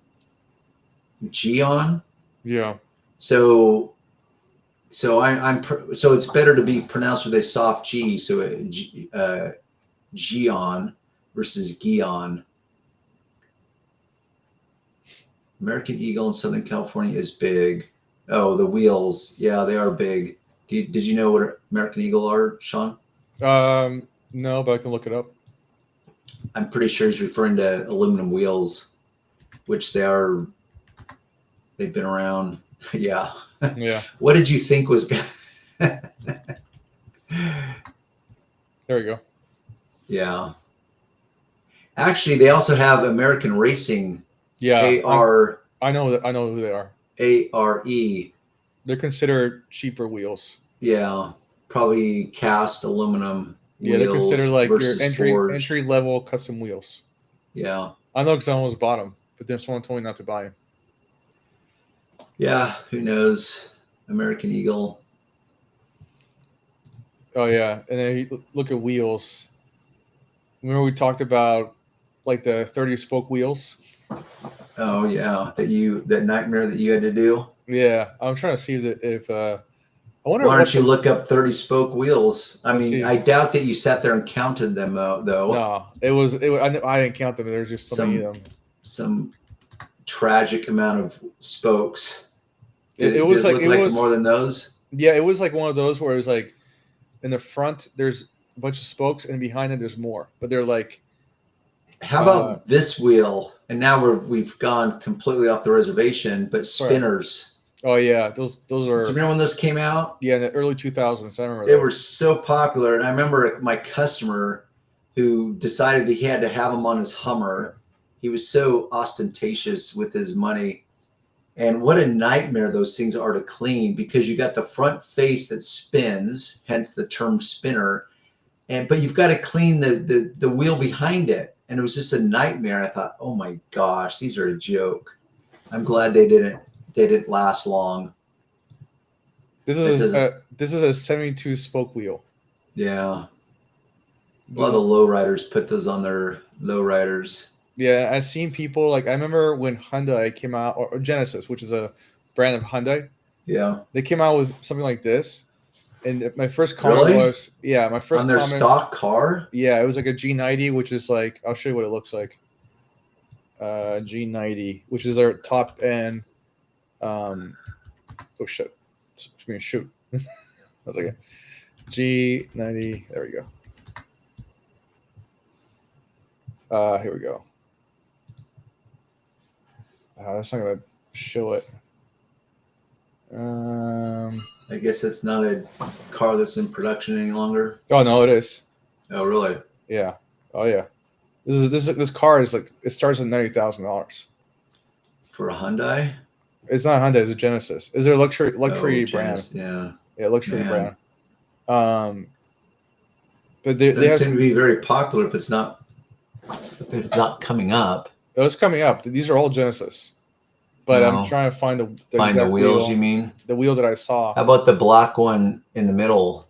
Gion. Yeah. So it's better to be pronounced with a soft G. So Gion versus Gion. American Eagle in Southern California is big. Oh, the wheels. Yeah, they are big. Did you know what American Eagle are, Sean? No, but I can look it up. I'm pretty sure he's referring to aluminum wheels, which they've been around. Yeah. Yeah. What did you think was There we go. Yeah. Actually, they also have American Racing. Yeah, AR. I know that. I know who they are. ARE. They're considered cheaper wheels. Yeah, probably cast aluminum Yeah, they're wheels considered like your versus forged. entry level custom wheels. Yeah. I know because I almost bought them, but then someone told me not to buy them. Yeah, who knows? American Eagle. Oh yeah, and then you look at wheels. Remember we talked about like the 30 spoke wheels? Oh yeah, that nightmare that you had to do. Yeah, I'm trying to see if I wonder. Why don't you look up 30 spoke wheels? I Let's mean, see. I doubt that you sat there and counted them though. No, it was. I didn't count them. There's just so many of them. Some tragic amount of spokes. It was like more than those. Yeah, it was like one of those where it was like in the front there's a bunch of spokes and behind it there's more, but they're like. How about this wheel? And now we've gone completely off the reservation, but spinners. Oh yeah, those are. Do you remember when those came out? Yeah, in the early 2000s. I remember they were so popular, and I remember my customer who decided he had to have them on his Hummer. He was so ostentatious with his money, and what a nightmare those things are to clean because you got the front face that spins, hence the term spinner, but you've got to clean the wheel behind it, and it was just a nightmare. I thought, oh my gosh, these are a joke. I'm glad they didn't last long. This is a 72 spoke wheel. Yeah. A lot of the lowriders put those on their lowriders. Yeah, I've seen people like I remember when Hyundai came out, or Genesis, which is a brand of Hyundai. Yeah. They came out with something like this, and my first comment was, my first on their comment, stock car. Yeah, it was like a G90, which is like I'll show you what it looks like. G90, which is their top end. Oh shit! Shoot. I was like, G90. There we go. Here we go. That's not gonna show it. I guess it's not a car that's in production any longer. Oh no, it is. Oh really? Yeah. Oh yeah. This car is like it starts at $90,000 for a Hyundai. It's not Hyundai. It's a Genesis. Is there a luxury brand? Yeah. Yeah, luxury brand. But they seem to be very popular. If it's not coming up. Oh, it's coming up. These are all Genesis. But I'm trying to find the wheels. Wheel, you mean the wheel that I saw? How about the black one in the middle?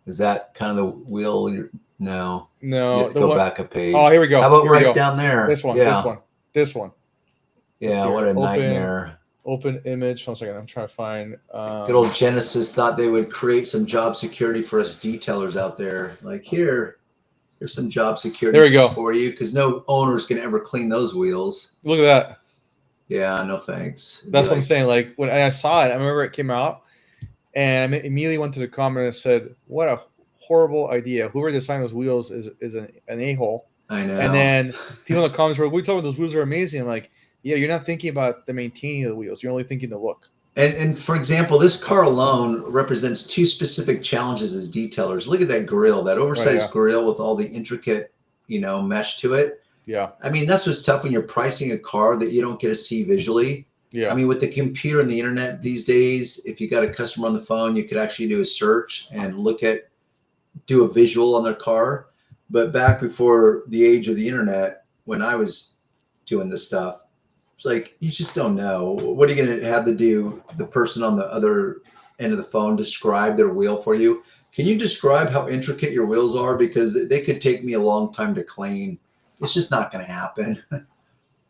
Is that kind of the wheel? No. You have to go back a page. Oh, here we go. How about down there? This one. Yeah. This one. Yeah. What a nightmare. Open image. 1 second. I'm trying to find. Good old Genesis thought they would create some job security for us detailers out there. Like here's some job security for you because no owner's going to ever clean those wheels. Look at that. Yeah, no thanks. That's what I'm saying. Like when I saw it, I remember it came out, and I immediately went to the comment and said, "What a horrible idea! Whoever designed those wheels is an a-hole." I know. And then people in the comments were, "We told them those wheels are amazing." I'm like, "Yeah, you're not thinking about the maintaining of the wheels. You're only thinking the look." And for example, this car alone represents two specific challenges as detailers. Look at that grill, that oversized grill with all the intricate, mesh to it. Yeah. I mean, that's what's tough when you're pricing a car that you don't get to see visually. Yeah. I mean, with the computer and the internet these days, if you got a customer on the phone, you could actually do a search and do a visual on their car. But back before the age of the internet, when I was doing this stuff, it's like, you just don't know. What are you going to have to do? The person on the other end of the phone describe their wheel for you. Can you describe how intricate your wheels are? Because they could take me a long time to clean. It's just not going to happen.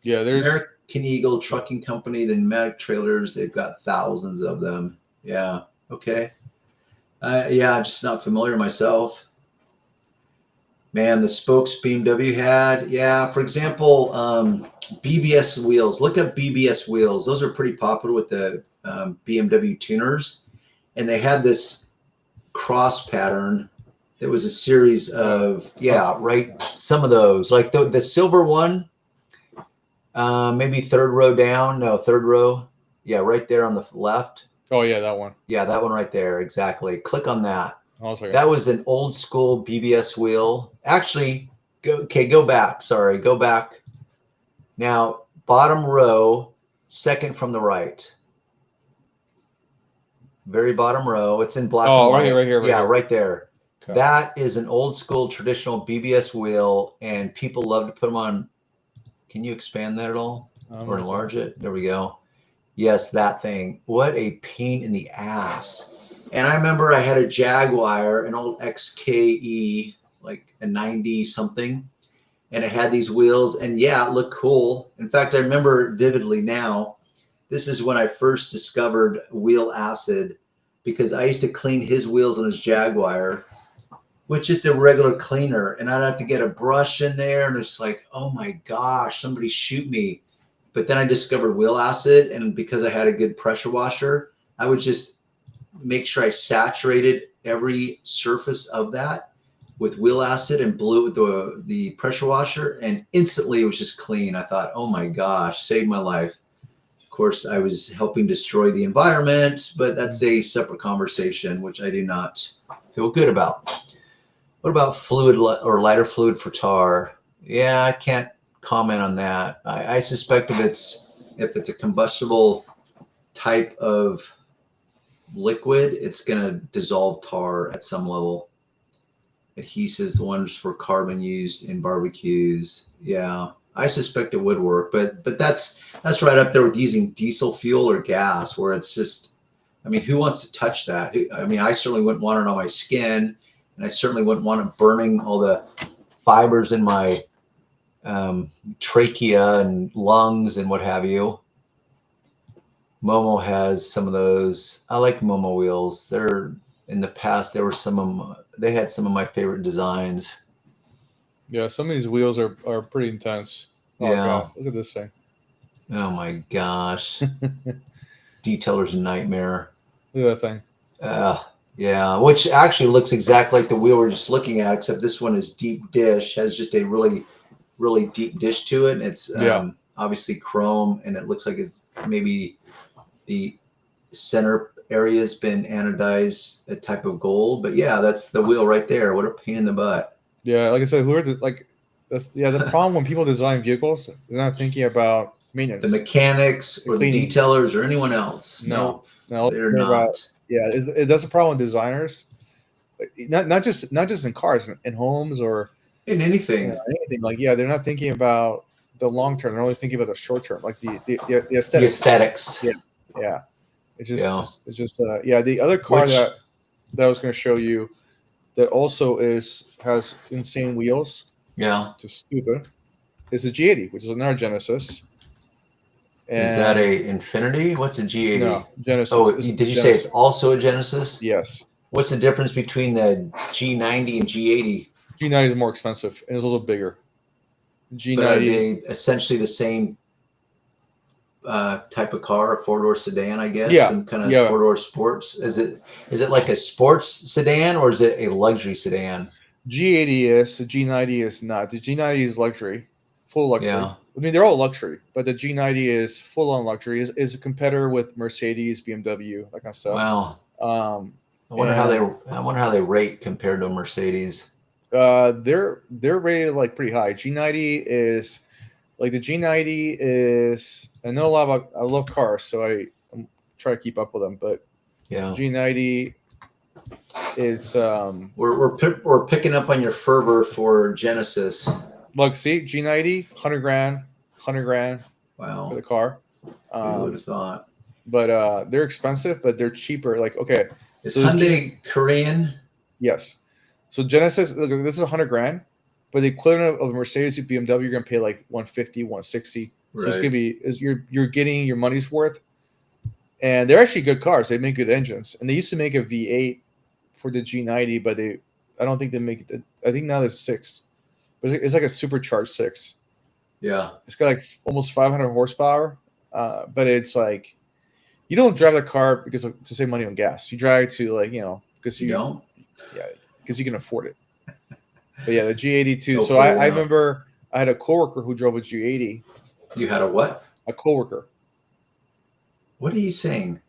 Yeah, there's American Eagle Trucking Company, the pneumatic trailers. They've got thousands of them. Yeah. Okay. Just not familiar myself. Man, the spokes BMW had. Yeah. For example, BBS wheels. Look up BBS wheels. Those are pretty popular with the BMW tuners, and they had this cross pattern. There was a series of some of those, like the silver one, maybe third row down. No, third row. Yeah, right there on the left. Oh yeah, that one. Yeah, that one right there. Exactly. Click on that. Hold on a second. That was an old school BBS wheel. Actually, go back. Sorry, go back. Now, bottom row, second from the right. Very bottom row. It's in black and Oh, white. right here. Yeah, right there. Okay. That is an old school traditional BBS wheel, and people love to put them on. Can you expand that at all or enlarge it? There we go. Yes, that thing. What a pain in the ass. And I remember I had a Jaguar, an old XKE, like a 90 something, and it had these wheels, and yeah, it looked cool. In fact, I remember vividly now. This is when I first discovered wheel acid, because I used to clean his wheels on his Jaguar with just a regular cleaner, and I'd have to get a brush in there, and it's like, oh my gosh, somebody shoot me. But then I discovered wheel acid, and because I had a good pressure washer, I would just make sure I saturated every surface of that with wheel acid and blew it with the pressure washer, and instantly it was just clean. I thought, oh my gosh, saved my life. Of course, I was helping destroy the environment, but that's a separate conversation, which I do not feel good about. What about fluid or lighter fluid for tar? Yeah, I can't comment on that. I suspect if it's a combustible type of liquid, it's going to dissolve tar at some level. Adhesives, the ones for carbon used in barbecues. Yeah, I suspect it would work, but that's right up there with using diesel fuel or gas, where it's just, I mean, who wants to touch that? I mean, I certainly wouldn't want it on my skin, and I certainly wouldn't want it burning all the fibers in my trachea and lungs and what have you. Momo has some of those. I like Momo wheels. They're, in the past, there were they had some of my favorite designs. Yeah, some of these wheels are pretty intense. Oh, Yeah. God. Look at this thing. Oh my gosh. Detailer's nightmare. Look at that thing. Yeah, which actually looks exactly like the wheel we're just looking at, except this one is deep dish, has just a really, really deep dish to it. And it's obviously chrome, and it looks like it's maybe the center area has been anodized a type of gold. But yeah, that's the wheel right there. What a pain in the butt. Yeah, like I said, the problem when people design vehicles, they're not thinking about maintenance. The mechanics or the detailers or anyone else. No, they're not. That's a problem with designers. Not just in cars, in homes or in anything. Anything. Like, yeah, they're not thinking about the long term. They're only thinking about the short term, like the aesthetics. The aesthetics. Yeah. It's just the other car that I was going to show you that also has insane wheels. Yeah. Just stupid. Is the G80, which is another Genesis. And is that a Infinity? What's a G80? No, Genesis. Oh, did you say it's also a Genesis? Yes. What's the difference between the G90 and G80? G90 is more expensive and it's a little bigger. G90. But are they essentially the same type of car, a four-door sedan, I guess? Yeah. Some kind of four-door sports. Is it like a sports sedan or is it a luxury sedan? G80 is, the G90 is not. The G90 is luxury, full luxury. Yeah. I mean, they're all luxury, but the G90 is full on luxury. Is a competitor with Mercedes, BMW, that kind of stuff. Wow. I wonder how they rate compared to a Mercedes. They're rated like pretty high. G90 is like the G90 is. I know a lot about. I love cars, so I'm trying to keep up with them. But yeah, G90. It's we're picking up on your fervor for Genesis. Look, see, G90, $100 grand. Wow, for the car. Who would have thought? But they're expensive, but they're cheaper. Like, okay, is Hyundai Korean? Yes. So Genesis, look, this is $100 grand, but the equivalent of a Mercedes or BMW, you're gonna pay like 150, 160. So it's gonna be you're getting your money's worth. And they're actually good cars. They make good engines, and they used to make a V8 for the G90, but I don't think they make it. I think now there's 6, but it's like a supercharged 6. Yeah, it's got like almost 500 horsepower, but it's like you don't drive the car because to save money on gas. You drive it to because you don't. Yeah, because you can afford it. But yeah, the G80 too. So I remember I had a coworker who drove a G80. You had a what? A coworker. What are you saying?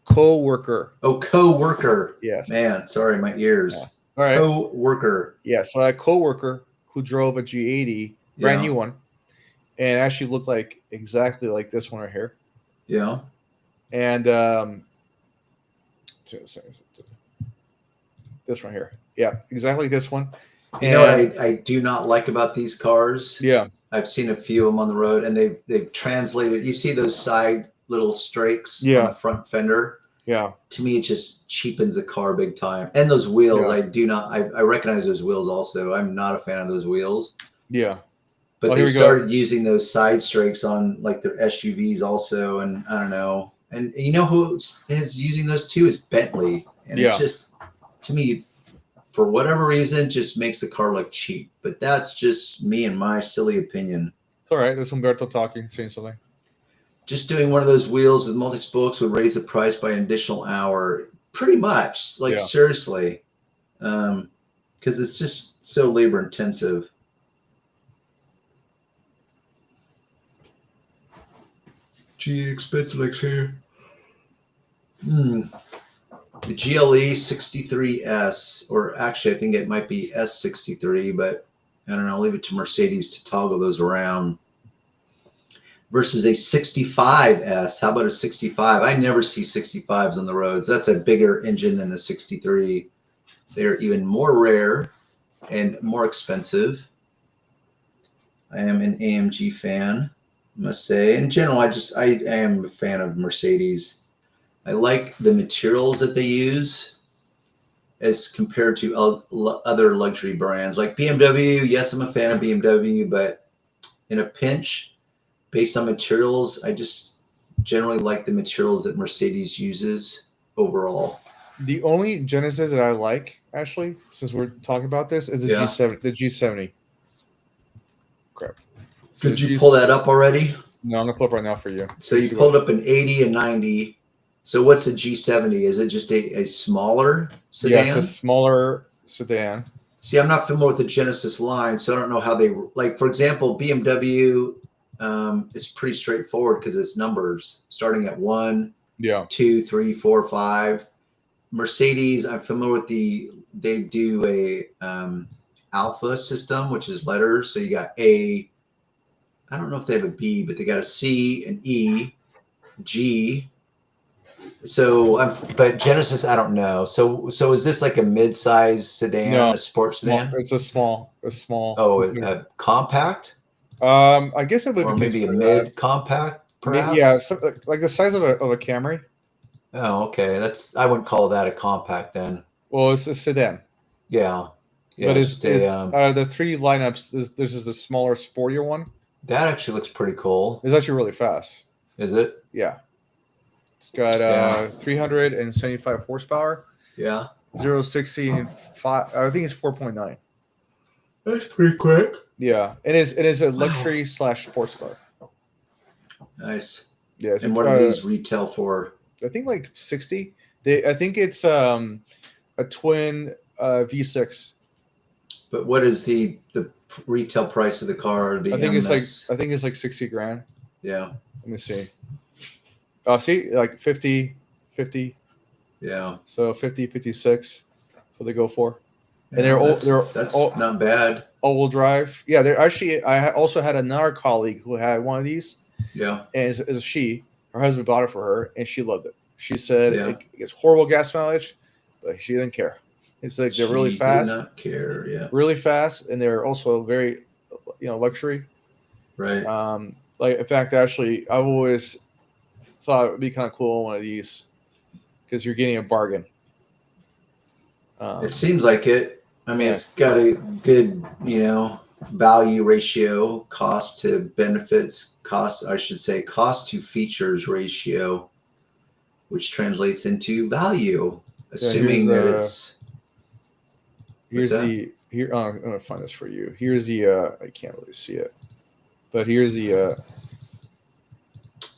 Co-worker. Oh, co-worker. Yes. Man, sorry, my ears. Yeah. All right. Co-worker. Yeah. So I had a co-worker who drove a G80, brand new one, and actually looked like exactly like this one right here. Yeah. And this one here. Yeah, exactly this one. You know what I do not like about these cars? Yeah. I've seen a few of them on the road, and they've translated. You see those side little strakes on the front fender? Yeah. To me, it just cheapens the car big time. And those wheels, I do not. I recognize those wheels also. I'm not a fan of those wheels. Yeah. But they started using those side strakes on like their SUVs also, and I don't know. And you know who is using those too is Bentley, and it just, to me, for whatever reason, just makes the car look cheap. But that's just me and my silly opinion. It's all right. There's Humberto talking, saying something. Just doing one of those wheels with multi-spokes would raise the price by an additional hour. Pretty much, like seriously, because it's just so labor intensive. Expensive like here. The GLE 63S, or actually I think it might be S63, but I don't know. I'll leave it to Mercedes to toggle those around. Versus a 65S. How about a 65? I never see 65s on the roads. That's a bigger engine than a 63. They're even more rare and more expensive. I am an AMG fan, I must say. In general, I am a fan of Mercedes. I like the materials that they use as compared to other luxury brands. Like BMW, yes, I'm a fan of BMW, but in a pinch, based on materials, I just generally like the materials that Mercedes uses overall. The only Genesis that I like, actually, since we're talking about this, is the G7. The G70. Crap. So did you pull that up already? No, I'm gonna pull up right now for you. So you pulled up an 80 and 90. So what's a G70? Is it just a smaller sedan? Yes, a smaller sedan. See, I'm not familiar with the Genesis line, so I don't know how they like. For example, BMW. It's pretty straightforward because it's numbers starting at 1, 2, 3, 4, 5. Mercedes, I'm familiar with they do a alpha system, which is letters. So you got A, I don't know if they have a B, but they got a C, an E, G. So, but Genesis, I don't know. So is this like a mid-size sedan, a sports sedan? It's a small. Oh, a compact? I guess it would be maybe a mid compact, perhaps. Yeah, like the size of a Camry. Oh, okay. I wouldn't call that a compact then. Well, it's a sedan. Yeah. But it's out of the three lineups, this is the smaller, sportier one. That actually looks pretty cool. It's actually really fast. Is it? Yeah. It's got 375 horsepower. Yeah. 0-60 in 5. I think it's 4.9. That's pretty quick. Yeah, it is a luxury / sports car. Nice. Yeah. And what do these retail for? I think like 60. I think it's a twin V6. But what is the retail price of the car? I think it's like 60 grand. Yeah. Let me see. See, like 50. Yeah. So 50, 56. What they go for. And that's not bad. All-wheel drive. Yeah, they're actually. I also had another colleague who had one of these. Yeah. And her husband bought it for her, and she loved it. She said it gets horrible gas mileage, but she didn't care. It's like they're really fast. Did not care. Yeah. Really fast, and they're also very, luxury. Right. Like in fact, actually, I've always thought it would be kind of cool on one of these because you're getting a bargain. It seems like it. I mean, it's got a good, value ratio, cost to benefits, cost to features ratio, which translates into value, assuming that it's. I'm going to find this for you. Here's the, I can't really see it, but here's the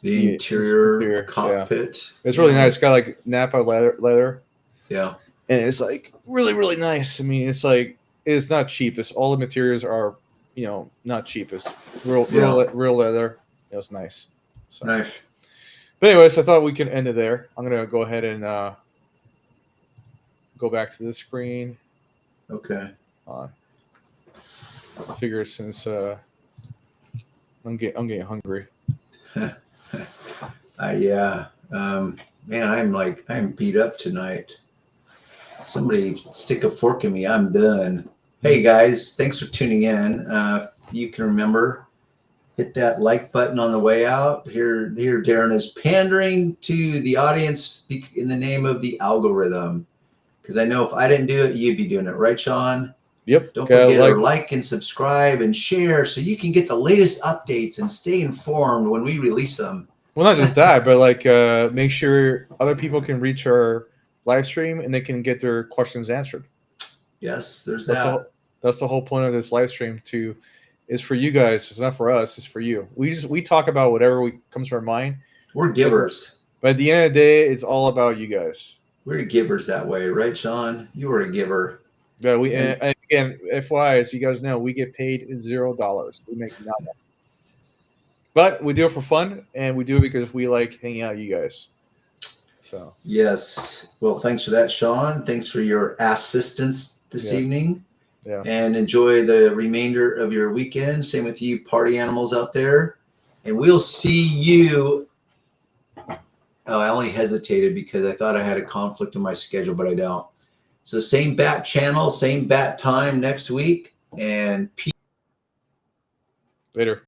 interior cockpit. Yeah. It's really nice. It's got like Napa leather. Yeah. And it's like really, really nice. I mean, it's not cheap. It's all the materials are, not cheap. It's real leather. It's nice. So. Nice. But anyways, I thought we can end it there. I'm gonna go ahead and go back to this screen. Okay. I figure since I'm getting hungry. Yeah. Man, I'm beat up tonight. Somebody stick a fork in me. I'm done. Hey guys, thanks for tuning in. You can remember, hit that like button on the way out. Here, Darren is pandering to the audience in the name of the algorithm. Because I know if I didn't do it, you'd be doing it, right, Sean? Yep. Don't forget to like and subscribe and share so you can get the latest updates and stay informed when we release them. Well, not just that, but like make sure other people can reach our live stream and they can get their questions answered. Yes, there's that. That's the whole point of this live stream is for you guys. It's not for us. It's for you. We talk about whatever comes to our mind. We're givers. But at the end of the day, it's all about you guys. We're givers that way, right, Sean? You were a giver. Yeah, and again, FYI, as you guys know, we get paid $0. We make nothing. But we do it for fun, and we do it because we like hanging out with you guys. So yes. Well, thanks for that, Sean. Thanks for your assistance this evening. Yeah. And enjoy the remainder of your weekend. Same with you party animals out there. And we'll see you. Oh, I only hesitated because I thought I had a conflict in my schedule, but I don't. So same bat channel, same bat time next week. And peace. Later.